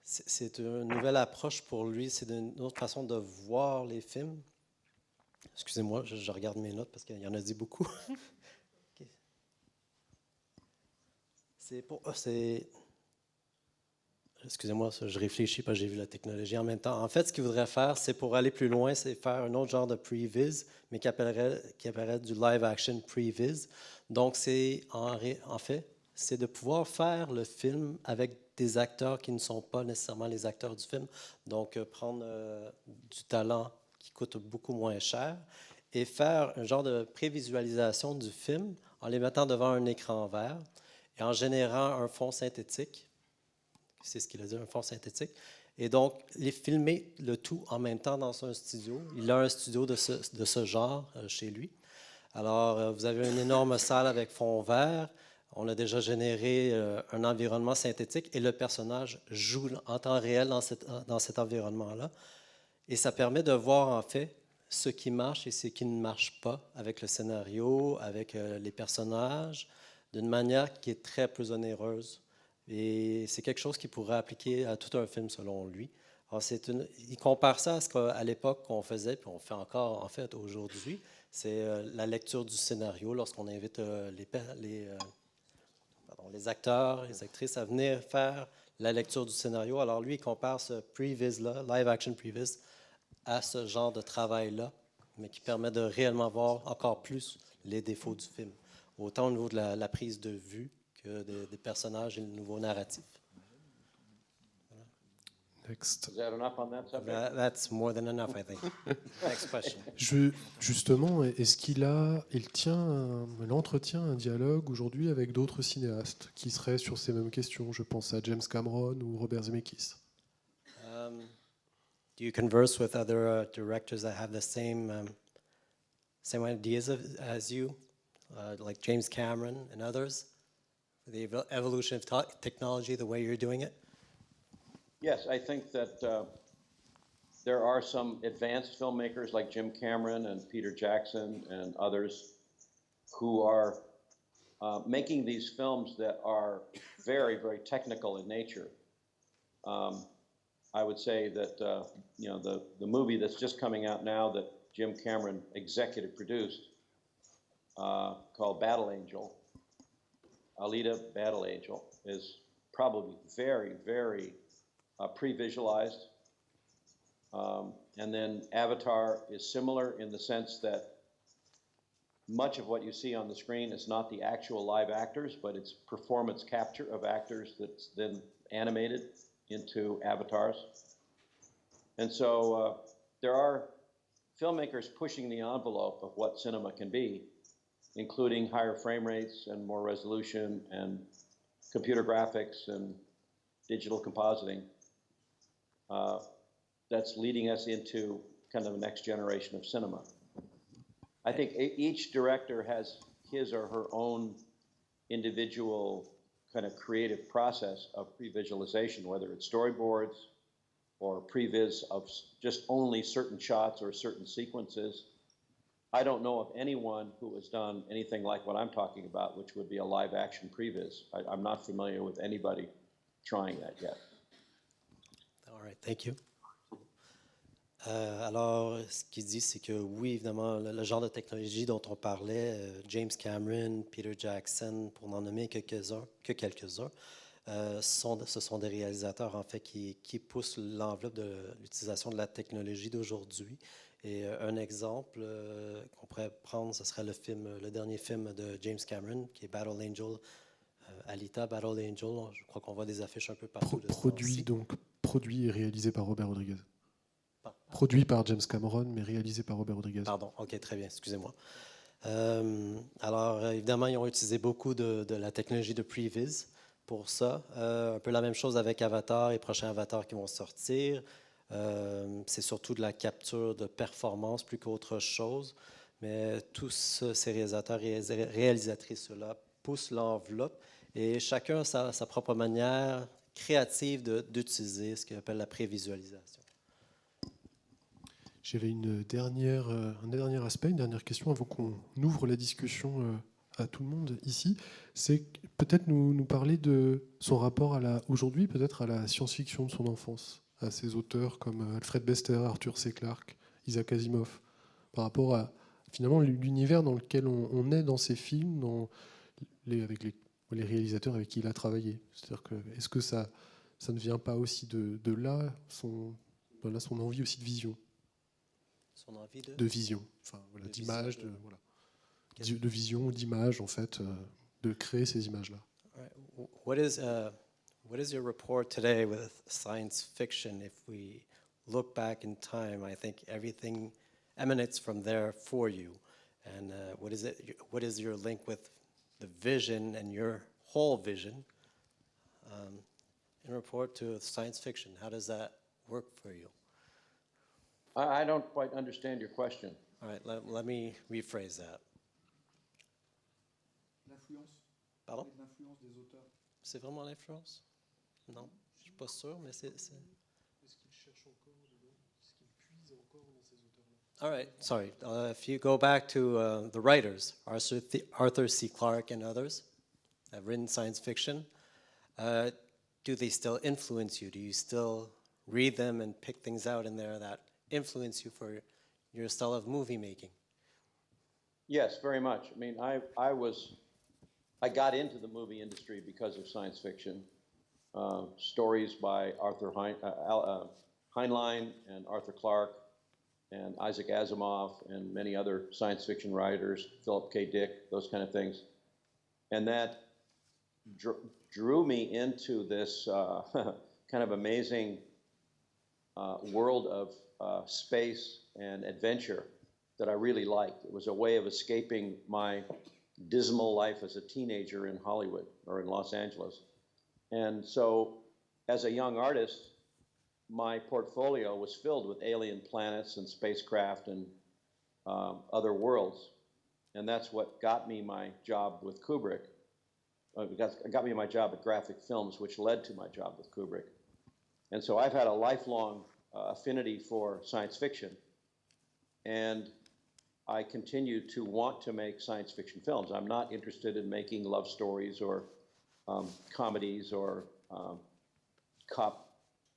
c'est une nouvelle approche pour lui, c'est une autre façon de voir les films. Excusez-moi, je regarde mes notes parce qu'il y en a dit beaucoup. Okay. Excusez-moi, je réfléchis parce que j'ai vu la technologie en même temps. En fait, ce qu'il voudrait faire, c'est pour aller plus loin, c'est faire un autre genre de previs, mais qui appellerait du live-action previs. Donc, en fait, c'est de pouvoir faire le film avec des acteurs qui ne sont pas nécessairement les acteurs du film. Donc, prendre du talent qui coûte beaucoup moins cher et faire un genre de prévisualisation du film en les mettant devant un écran vert et en générant un fond synthétique. C'est ce qu'il a dit, un fond synthétique. Et donc, les filmer le tout en même temps dans un studio. Il a un studio de ce genre chez lui. Alors, vous avez une énorme salle avec fond vert. On a déjà généré un environnement synthétique et le personnage joue en temps réel dans cet environnement-là. Et ça permet de voir en fait ce qui marche et ce qui ne marche pas avec le scénario, avec les personnages, d'une manière qui est très peu onéreuse. Et c'est quelque chose qu'il pourrait appliquer à tout un film, selon lui. Alors, il compare ça à ce qu'à l'époque qu'on faisait, puis on fait encore en fait aujourd'hui, c'est la lecture du scénario lorsqu'on invite les acteurs, les actrices à venir faire la lecture du scénario. Alors lui, il compare ce previs-là, live-action previs, à ce genre de travail-là, mais qui permet de réellement voir encore plus les défauts du film, autant au niveau de la prise de vue que des personnages et le nouveau narratif. Next. Is that enough on that subject? That's more than enough, I think. Next question. Justement, est-ce qu'il entretient un dialogue aujourd'hui avec d'autres cinéastes qui seraient sur ces mêmes questions? Je pense à James Cameron ou Robert Zemeckis. Do you converse with other directors that have the same ideas as you, like James Cameron and others? The evolution of technology, the way you're doing it? Yes, I think that there are some advanced filmmakers like Jim Cameron and Peter Jackson and others who are making these films that are very, very technical in nature. I would say that the movie that's just coming out now that Jim Cameron executive produced called Battle Angel, Alita Battle Angel, is probably very, very pre-visualized. And then Avatar is similar in the sense that much of what you see on the screen is not the actual live actors, but it's performance capture of actors that's then animated into avatars. And so there are filmmakers pushing the envelope of what cinema can be, including higher frame rates and more resolution and computer graphics and digital compositing. That's leading us into kind of the next generation of cinema. I think each director has his or her own individual kind of creative process of pre-visualization, whether it's storyboards or previs of just only certain shots or certain sequences. I don't know of anyone who has done anything like what I'm talking about, which would be a live action previs. I'm not familiar with anybody trying that yet. All right, thank you. Alors, ce qu'il dit, c'est que oui, évidemment, le genre de technologie dont on parlait, James Cameron, Peter Jackson, pour n'en nommer que quelques-uns, ce sont des réalisateurs, en fait, qui poussent l'enveloppe de l'utilisation de la technologie d'aujourd'hui. Et un exemple qu'on pourrait prendre, ce serait le dernier film de James Cameron, qui est Battle Angel, Alita, Battle Angel. Je crois qu'on voit des affiches un peu partout. Produit et réalisé par Robert Rodriguez. Produit par James Cameron, mais réalisé par Robert Rodriguez. Pardon, ok, très bien, excusez-moi. Alors, évidemment, ils ont utilisé beaucoup de la technologie de previs pour ça. Un peu la même chose avec Avatar, les prochains Avatars qui vont sortir. C'est surtout de la capture de performance plus qu'autre chose. Mais tous ces réalisateurs et réalisatrices-là poussent l'enveloppe et chacun a sa propre manière créative d'utiliser ce qu'on appelle la prévisualisation. J'avais un dernier aspect, une dernière question avant qu'on ouvre la discussion à tout le monde ici. C'est peut-être nous parler de son rapport aujourd'hui, peut-être à la science-fiction de son enfance, à ses auteurs comme Alfred Bester, Arthur C. Clarke, Isaac Asimov, par rapport à finalement l'univers dans lequel on est dans ses films, avec les réalisateurs avec qui il a travaillé. C'est-à-dire que est-ce que ça ne vient pas aussi de là, son envie aussi de vision? Son envie De vision, enfin voilà, de d'image, vision, voilà, de vision, d'image en fait, de créer ces images-là. Right. What is your rapport today with science fiction? If we look back in time, I think everything emanates from there for you. And what is your link with the vision and your whole vision in rapport to science fiction? How does that work for you? I don't quite understand your question. All right, let me rephrase that. L'influence. Pardon? L'influence des auteurs. C'est vraiment l'influence? Non, je suis pas sûr, mais c'est... Est-ce qu'il cherche encore dedans? Est-ce qu'il puise encore dans ces auteurs-là? All right, sorry. If you go back to the writers, Arthur C. Clarke and others have written science fiction, do they still influence you? Do you still read them and pick things out in there that influence you for your style of movie making? Yes, very much. I mean, I got into the movie industry because of science fiction. Stories by Arthur Heinlein and Arthur Clarke and Isaac Asimov and many other science fiction writers, Philip K. Dick, those kind of things. And that drew me into this kind of amazing world of space and adventure that I really liked. It was a way of escaping my dismal life as a teenager in Hollywood or in Los Angeles. And so as a young artist, my portfolio was filled with alien planets and spacecraft and other worlds. And that's what got me my job with Kubrick. Got me my job at Graphic Films, which led to my job with Kubrick. And so I've had a lifelong affinity for science fiction. And I continue to want to make science fiction films. I'm not interested in making love stories or comedies or cop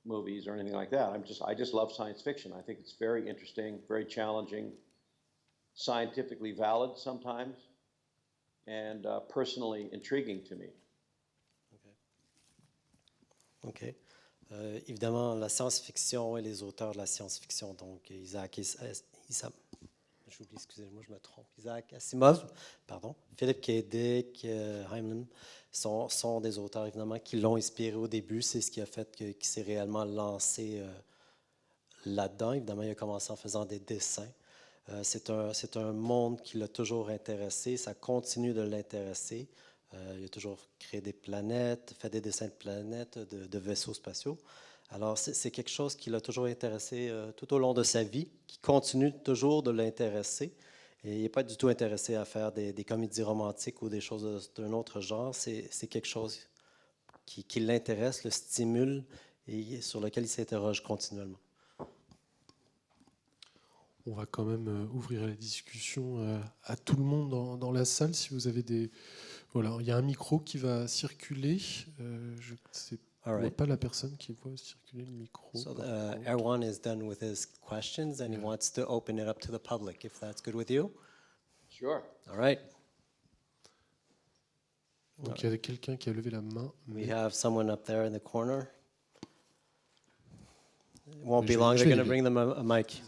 movies or anything like that. I just love science fiction. I think it's very interesting, very challenging, scientifically valid sometimes, and personally intriguing to me. OK. Évidemment, la science-fiction et les auteurs de la science-fiction, donc Isaac Asimov, pardon, Philip K. Dick, Heinlein, sont des auteurs évidemment qui l'ont inspiré au début. C'est ce qui a fait qu'il s'est réellement lancé là-dedans. Évidemment, il a commencé en faisant des dessins. C'est un monde qui l'a toujours intéressé. Ça continue de l'intéresser. Il a toujours créé des planètes, fait des dessins de planètes, de vaisseaux spatiaux. Alors, c'est quelque chose qui l'a toujours intéressé tout au long de sa vie, qui continue toujours de l'intéresser. Et il n'est pas du tout intéressé à faire des comédies romantiques ou des choses d'un autre genre. C'est quelque chose qui l'intéresse, le stimule et sur lequel il s'interroge continuellement. On va quand même ouvrir la discussion à tout le monde dans la salle. Si vous avez des... Voilà, il y a un micro qui va circuler. Je ne vois pas la personne qui voit circuler le micro. So everyone is done with his questions and he wants to open it up to the public, if that's good with you. Sure. All right. Donc il y a quelqu'un qui a levé la main. We have someone up there in the corner. It won't be Je long. vais They're going to y bring them a mic.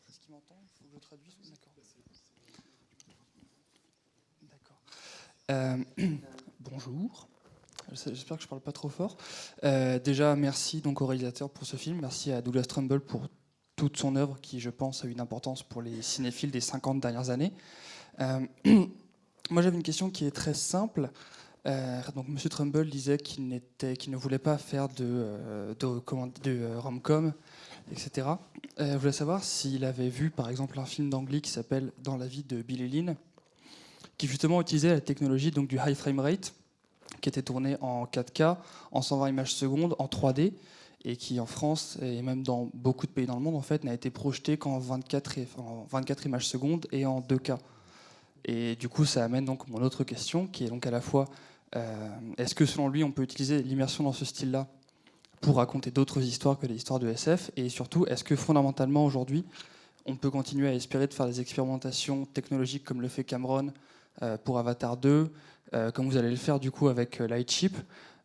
Est-ce qu'il m'entend? Il faut que je traduise. D'accord. Bonjour. J'espère que je ne parle pas trop fort. Déjà, merci donc au réalisateur pour ce film. Merci à Douglas Trumbull pour toute son œuvre qui, je pense, a une importance pour les cinéphiles des 50 dernières années. Moi, j'avais une question qui est très simple. Donc Monsieur Trumbull disait qu'il ne voulait pas faire de rom-com, etc. Je voulais savoir s'il avait vu par exemple un film d'Angly qui s'appelle Dans la vie de Billy Lynn, qui justement utilisait la technologie donc, du high frame rate, qui était tourné en 4K, en 120 images secondes, en 3D, et qui en France, et même dans beaucoup de pays dans le monde, en fait, n'a été projeté qu'en 24 images secondes et en 2K. Et du coup, ça amène donc mon autre question, qui est donc à la fois, est-ce que selon lui, on peut utiliser l'immersion dans ce style-là pour raconter d'autres histoires que les histoires de SF, et surtout, est-ce que fondamentalement aujourd'hui, on peut continuer à espérer de faire des expérimentations technologiques comme le fait Cameron pour Avatar 2, comme vous allez le faire du coup avec Lightship,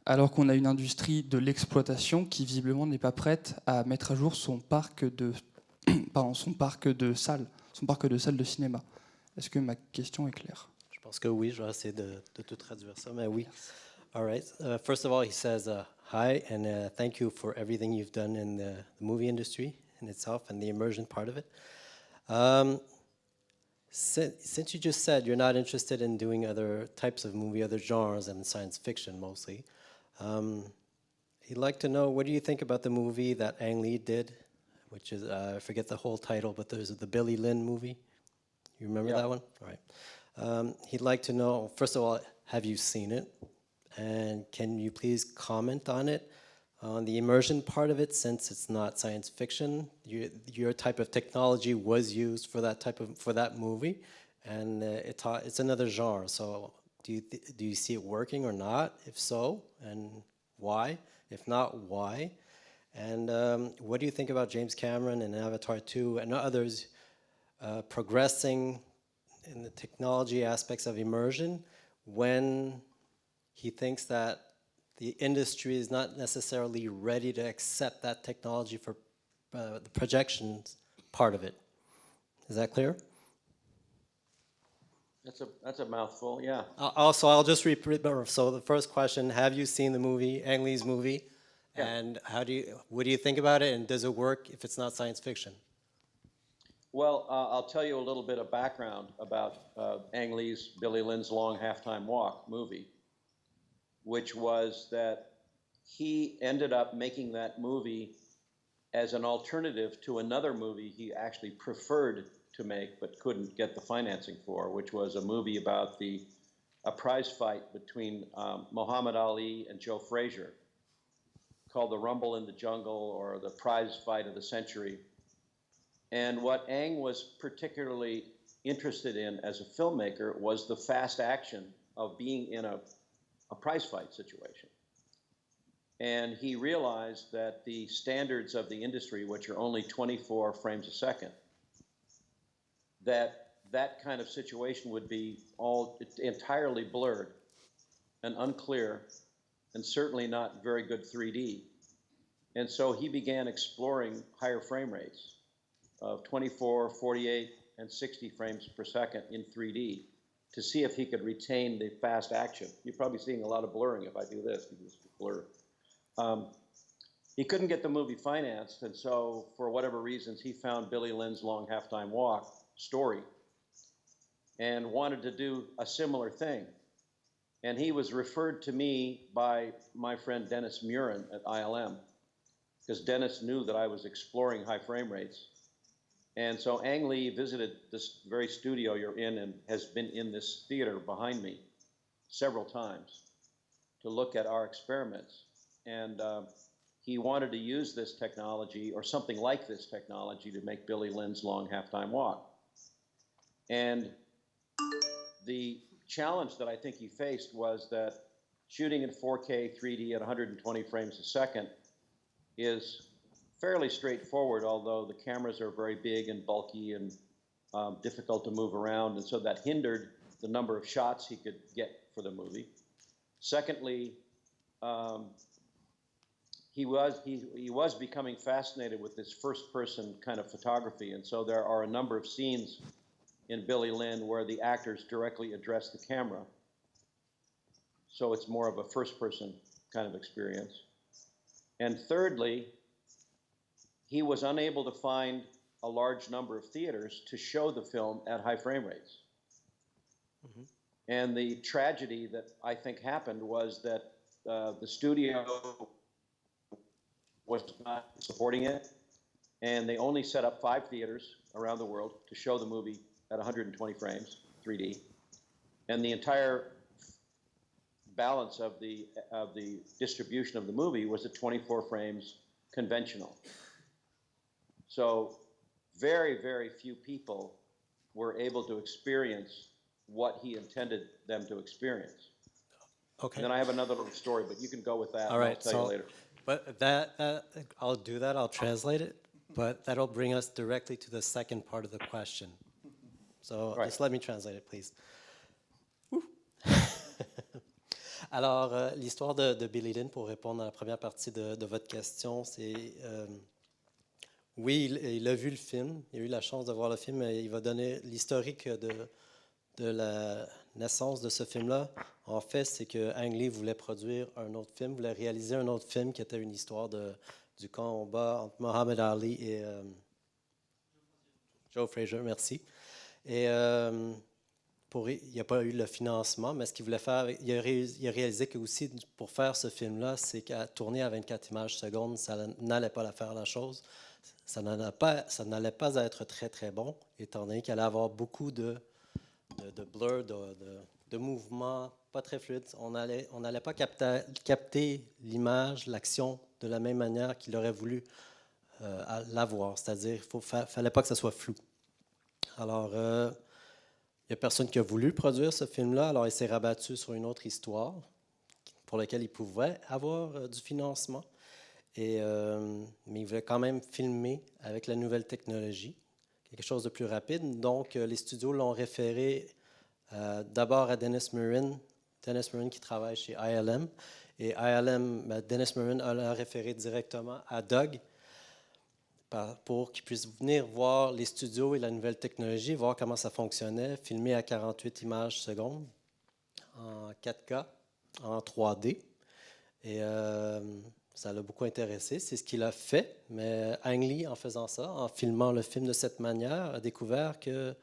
alors qu'on a une industrie de l'exploitation qui visiblement n'est pas prête à mettre à jour son parc de, son parc de salles de cinéma. Est-ce que ma question est claire? Je pense que oui, je vais essayer de tout traduire ça, mais oui. All right. First of all, he says, hi, and thank you for everything you've done in the movie industry in itself and the immersion part of it. Since you just said you're not interested in doing other types of movie, other genres, and science fiction mostly, he'd like to know, what do you think about the movie that Ang Lee did, which is, I forget the whole title, but there's the Billy Lynn movie. You remember that one? All right. He'd like to know, first of all, have you seen it? And can you please comment on it, on the immersion part of it, since it's not science fiction? Your type of technology was used for that movie, and it's another genre. So do you see it working or not? If so, and why? If not, why? And what do you think about James Cameron and Avatar 2 and others progressing in the technology aspects of immersion when he thinks that the industry is not necessarily ready to accept that technology for the projections part of it? Is that clear? That's a mouthful, yeah. Also, I'll just repeat. So the first question: have you seen the movie, Ang Lee's movie, Yeah. and what do you think about it, and does it work if it's not science fiction? Well, I'll tell you a little bit of background about Ang Lee's Billy Lynn's Long Halftime Walk movie, which was that he ended up making that movie as an alternative to another movie he actually preferred to make but couldn't get the financing for, which was a movie about a prize fight between Muhammad Ali and Joe Frazier, called The Rumble in the Jungle, or The Prize Fight of the Century. And what Ang was particularly interested in as a filmmaker was the fast action of being in a prize fight situation. And he realized that the standards of the industry, which are only 24 frames a second, that kind of situation would be all entirely blurred and unclear, and certainly not very good 3D. And so he began exploring higher frame rates of 24, 48, and 60 frames per second in 3D to see if he could retain the fast action. You're probably seeing a lot of blurring if I do this, you just blur. He couldn't get the movie financed, and so for whatever reasons, he found Billy Lynn's Long Halftime Walk story and wanted to do a similar thing. And he was referred to me by my friend Dennis Murin at ILM, because Dennis knew that I was exploring high frame rates. And so Ang Lee visited this very studio you're in and has been in this theater behind me several times to look at our experiments. And he wanted to use this technology, or something like this technology, to make Billy Lynn's Long Halftime Walk. And the challenge that I think he faced was that shooting in 4K 3D at 120 frames a second is fairly straightforward, although the cameras are very big and bulky and difficult to move around, and so that hindered the number of shots he could get for the movie. Secondly, he was becoming fascinated with this first-person kind of photography, and so there are a number of scenes in Billy Lynn where the actors directly address the camera. So it's more of a first-person kind of experience. And thirdly, he was unable to find a large number of theaters to show the film at high frame rates. And the tragedy that I think happened was that the studio was not supporting it, and they only set up 5 theaters around the world to show the movie at 120 frames, 3D, and the entire balance of the distribution of the movie was at 24 frames conventional. So very, very few people were able to experience what he intended them to experience. Okay. And then I have another little story, but you can go with that. All right, and I'll tell you later. But I'll do that. I'll translate it. But that'll bring us directly to the second part of the question. So Right. just let me translate it, please. Alors, l'histoire de Billy Lynn, pour répondre à la première partie de votre question, c'est oui, il a vu le film, il a eu la chance de voir le film, et il va donner l'historique de la naissance de ce film-là. En fait, c'est que Ang Lee voulait produire un autre film, voulait réaliser un autre film qui était une histoire du combat entre Muhammad Ali et Joe Frazier, merci. Et il n'a pas eu le financement, mais ce qu'il voulait faire, il a réalisé que aussi pour faire ce film-là, c'est qu'à tourner à 24 images secondes, ça n'allait pas la faire la chose. Ça n'allait pas être très, très bon, étant donné qu'il allait avoir beaucoup de blur, de mouvements pas très fluides. On n'allait pas capter l'image, l'action de la même manière qu'il aurait voulu l'avoir. C'est-à-dire qu'il ne fallait pas que ça soit flou. Alors, il n'y a personne qui a voulu produire ce film-là, alors il s'est rabattu sur une autre histoire pour laquelle il pouvait avoir du financement. Mais il voulait quand même filmer avec la nouvelle technologie, quelque chose de plus rapide. Donc, les studios l'ont référé d'abord à Dennis Murin qui travaille chez ILM. Et ILM, Dennis Murin l'a référé directement à Doug pour qu'il puisse venir voir les studios et la nouvelle technologie, voir comment ça fonctionnait, filmer à 48 images secondes en 4K, en 3D. Et ça l'a beaucoup intéressé. C'est ce qu'il a fait. Mais Ang Lee, en faisant ça, en filmant le film de cette manière, a découvert que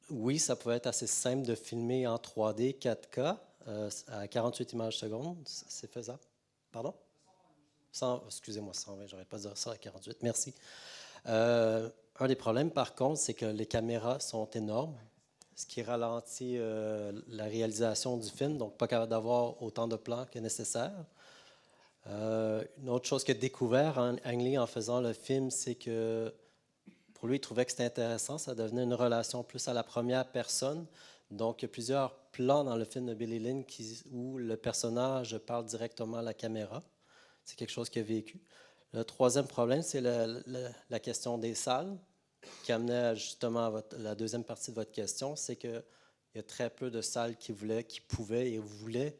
oui, ça pouvait être assez simple de filmer en 3D, 4K, à 48 images secondes. C'est faisable. Pardon? Excusez-moi, 120, j'aurais pas dit ça à 48. Merci. Un des problèmes, par contre, c'est que les caméras sont énormes, ce qui ralentit la réalisation du film, donc pas capable d'avoir autant de plans que nécessaire. Une autre chose qu'il a découvert, Ang Lee, en faisant le film, c'est que pour lui, il trouvait que c'était intéressant. Ça devenait une relation plus à la première personne. Donc, il y a plusieurs plans dans le film de Billy Lynn où le personnage parle directement à la caméra. C'est quelque chose qu'il a vécu. Le troisième problème, c'est la question des salles, qui amenait justement à la deuxième partie de votre question. C'est qu'il y a très peu de salles qui pouvaient et voulaient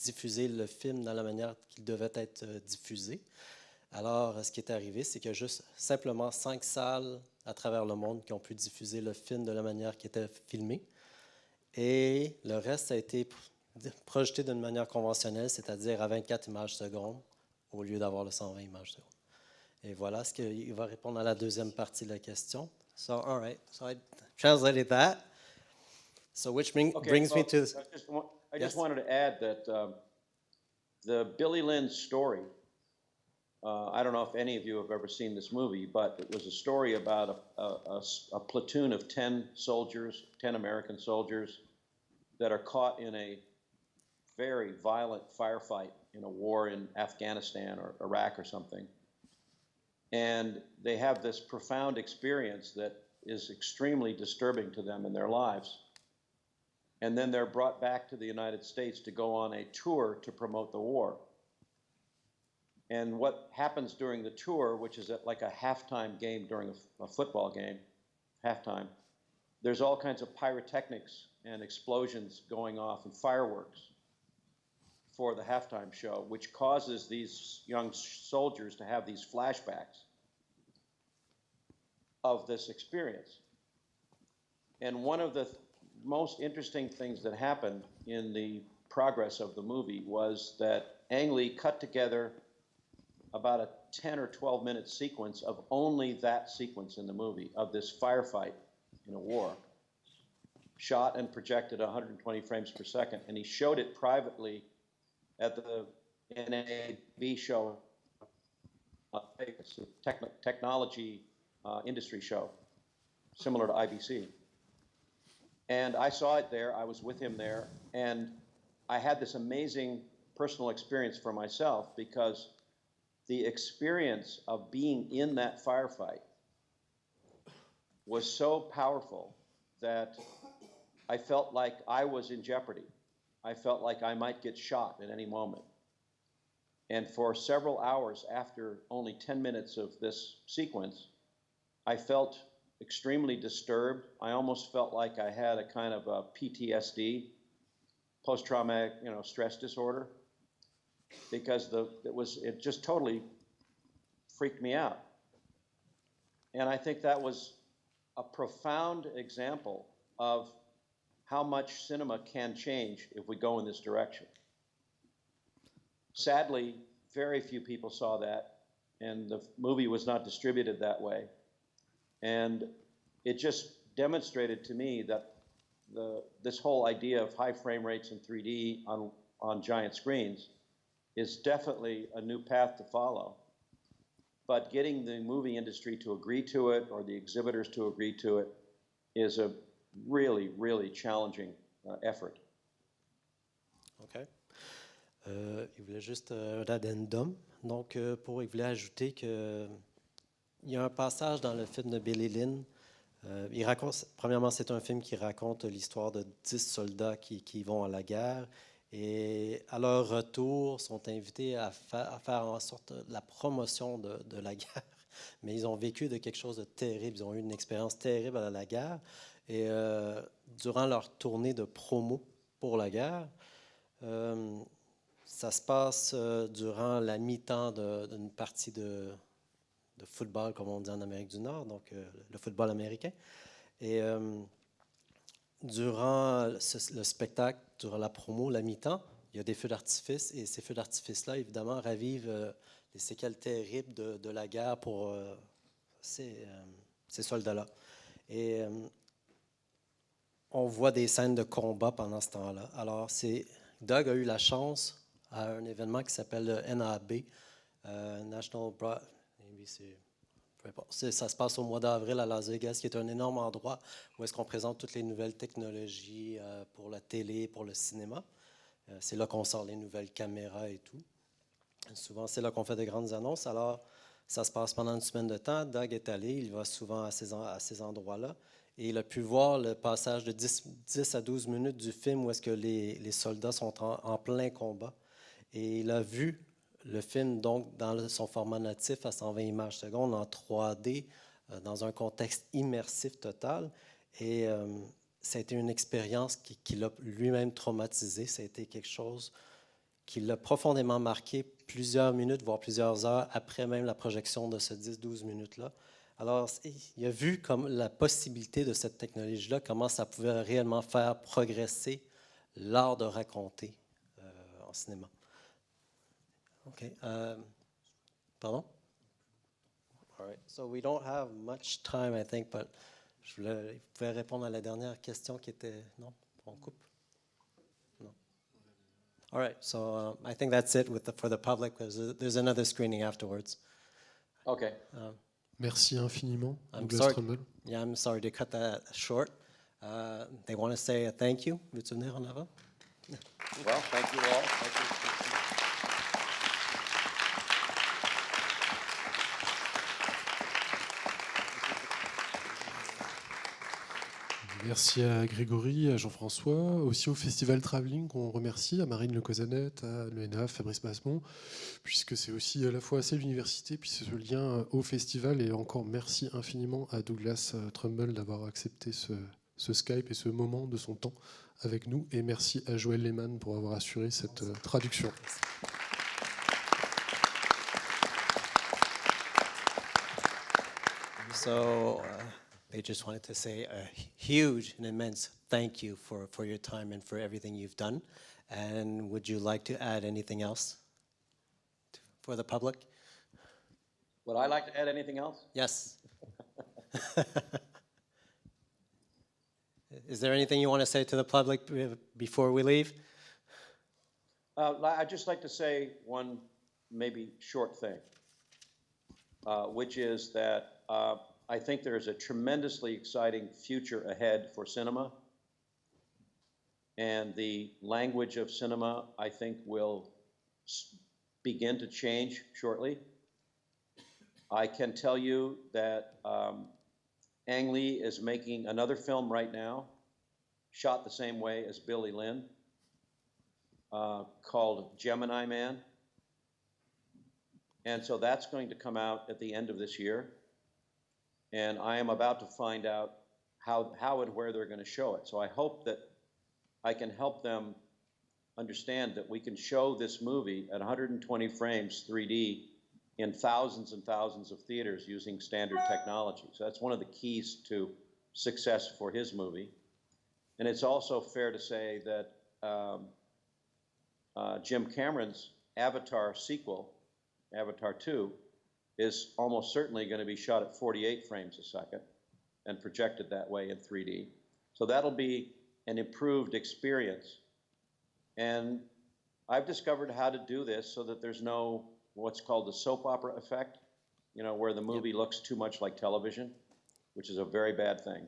diffuser le film dans la manière qu'il devait être diffusé. Alors, ce qui est arrivé, c'est qu'il y a juste simplement 5 salles à travers le monde qui ont pu diffuser le film de la manière qui était filmé. Et le reste a été projeté d'une manière conventionnelle, c'est-à-dire à 24 images secondes, au lieu d'avoir le 120 images secondes. Et voilà ce qu'il va répondre à la deuxième partie de la question. So, all right. So I translated that. So, which brings me to... I just wanted to add that the Billy Lynn story, I don't know if any of you have ever seen this movie, but it was a story about a platoon of 10 soldiers, 10 American soldiers, that are caught in a very violent firefight in a war in Afghanistan or Iraq or something. And they have this profound experience that is extremely disturbing to them in their lives. And then they're brought back to the United States to go on a tour to promote the war. And what happens during the tour, which is like a halftime game during a football game, halftime, there's all kinds of pyrotechnics and explosions going off and fireworks for the halftime show, which causes these young soldiers to have these flashbacks of this experience. And one of the most interesting things that happened in the progress of the movie was that Ang Lee cut together about a 10 or 12 minute sequence of only that sequence in the movie, of this firefight in a war. shot and projected 120 frames per second, and he showed it privately at the NAB show, Vegas, technology industry show, similar to IBC. And I saw it there, I was with him there, and I had this amazing personal experience for myself because the experience of being in that firefight was so powerful that I felt like I was in jeopardy. I felt like I might get shot at any moment. And for several hours after only 10 minutes of this sequence, I felt extremely disturbed. I almost felt like I had a kind of a PTSD, post-traumatic, stress disorder, because it just totally freaked me out. And I think that was a profound example of how much cinema can change if we go in this direction. Sadly, very few people saw that, and the movie was not distributed that way. And it just demonstrated to me that this whole idea of high frame rates in 3D on giant screens is definitely a new path to follow. But getting the movie industry to agree to it, or the exhibitors to agree to it, is a really, really challenging effort. OK. Il voulait juste un addendum. Donc, il voulait ajouter qu'il y a un passage dans le film de Billy Lynn. Il raconte, premièrement, c'est un film qui raconte l'histoire de 10 soldats qui vont à la guerre et à leur retour sont invités à faire en sorte la promotion de la guerre. Mais ils ont vécu de quelque chose de terrible. Ils ont eu une expérience terrible à la guerre. Et durant leur tournée de promo pour la guerre, ça se passe durant la mi-temps d'une partie de football, comme on dit en Amérique du Nord, donc le football américain. Et durant le spectacle, durant la promo, la mi-temps, il y a des feux d'artifice, et ces feux d'artifice-là, évidemment, ravivent les séquelles terribles de la guerre pour ces soldats-là. Et on voit des scènes de combat pendant ce temps-là. Alors, Doug a eu la chance à un événement qui s'appelle le NAB, National ça se passe au mois d'avril à Las Vegas, qui est un énorme endroit où est-ce qu'on présente toutes les nouvelles technologies pour la télé, pour le cinéma. C'est là qu'on sort les nouvelles caméras et tout. Souvent, c'est là qu'on fait de grandes annonces. Alors, ça se passe pendant une semaine de temps. Doug est allé, il va souvent à ces endroits-là. Et il a pu voir le passage de 10 à 12 minutes du film où est-ce que les soldats sont en plein combat. Et il a vu le film, donc, dans son format natif à 120 images secondes, en 3D, dans un contexte immersif total. Et ça a été une expérience qui l'a lui-même traumatisé. Ça a été quelque chose qui l'a profondément marqué plusieurs minutes, voire plusieurs heures après même la projection de ce 10-12 minutes-là. Alors, il a vu comme la possibilité de cette technologie-là, comment ça pouvait réellement faire progresser l'art de raconter en cinéma. OK. Pardon? All right. So we don't have much time, I think, but vous pouvez répondre à la dernière question qui était... Non? On coupe? Non. All right. So I think that's it for the public. There's another screening afterwards. Okay. Merci infiniment, I'm Douglas sorry. Trumbull. Yeah, I'm sorry to cut that short. They want to say a thank you. Veux-tu venir en avant? Well, thank you all. Thank you. Merci à Grégory, à Jean-François, aussi au Festival Travelling qu'on remercie, à Marine Le Cosanet, à l'ENAF, Fabrice Massemont, puisque c'est aussi à la fois c'est l'université, puis c'est ce lien au festival. Et encore merci infiniment à Douglas Trumbull d'avoir accepté ce Skype et ce moment de son temps avec nous. Et merci à Joël Lehmann pour avoir assuré cette traduction. So they just wanted to say a huge and immense thank you for your time and for everything you've done. And would you like to add anything else for the public? Would I like to add anything else? Yes. Is there anything you want to say to the public before we leave? I'd just like to say one maybe short thing, which is that I think there's a tremendously exciting future ahead for cinema. And the language of cinema, I think, will begin to change shortly. I can tell you that Ang Lee is making another film right now, shot the same way as Billy Lynn, called Gemini Man. And so that's going to come out at the end of this year. And I am about to find out how and where they're going to show it. So I hope that I can help them understand that we can show this movie at 120 frames 3D in thousands and thousands of theaters using standard technology. So that's one of the keys to success for his movie. And it's also fair to say that Jim Cameron's Avatar sequel, Avatar 2, is almost certainly going to be shot at 48 frames a second and projected that way in 3D. So that'll be an improved experience. And I've discovered how to do this so that there's no what's called the soap opera effect, you know, where the movie looks too much like television, which is a very bad thing.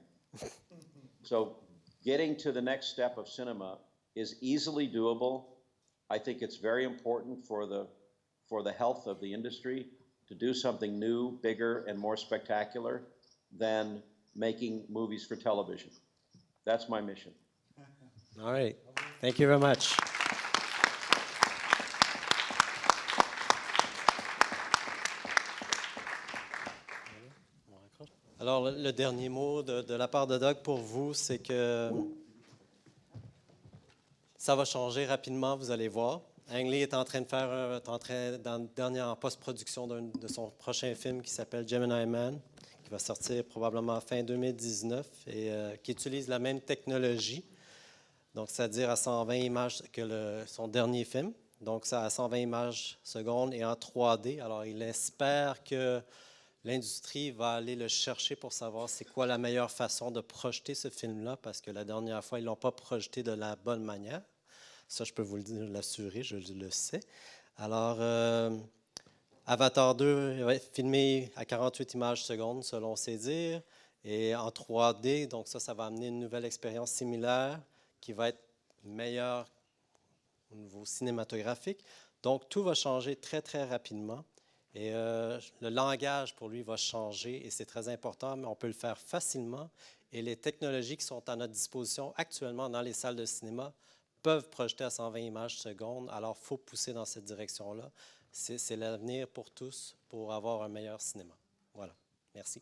So getting to the next step of cinema is easily doable. I think it's very important for the health of the industry to do something new, bigger, and more spectacular than making movies for television. That's my mission. All right. Thank you very much. Alors, le dernier mot de la part de Doug pour vous, c'est que ça va changer rapidement, vous allez voir. Ang Lee est en train en post-production de son prochain film qui s'appelle Gemini Man, qui va sortir probablement fin 2019 et qui utilise la même technologie. Donc, c'est-à-dire à 120 images que son dernier film. Donc, ça à 120 images secondes et en 3D. Alors, il espère que l'industrie va aller le chercher pour savoir c'est quoi la meilleure façon de projeter ce film-là, parce que la dernière fois, ils ne l'ont pas projeté de la bonne manière. Ça, je peux vous l'assurer, je le sais. Alors, Avatar 2 va être filmé à 48 images secondes, selon ses dires, et en 3D. Donc, ça va amener une nouvelle expérience similaire qui va être meilleure au niveau cinématographique. Donc, tout va changer très, très rapidement. Et le langage, pour lui, va changer et c'est très important, mais on peut le faire facilement. Et les technologies qui sont à notre disposition actuellement dans les salles de cinéma peuvent projeter à 120 images secondes. Alors, il faut pousser dans cette direction-là. C'est l'avenir pour tous pour avoir un meilleur cinéma. Voilà. Merci.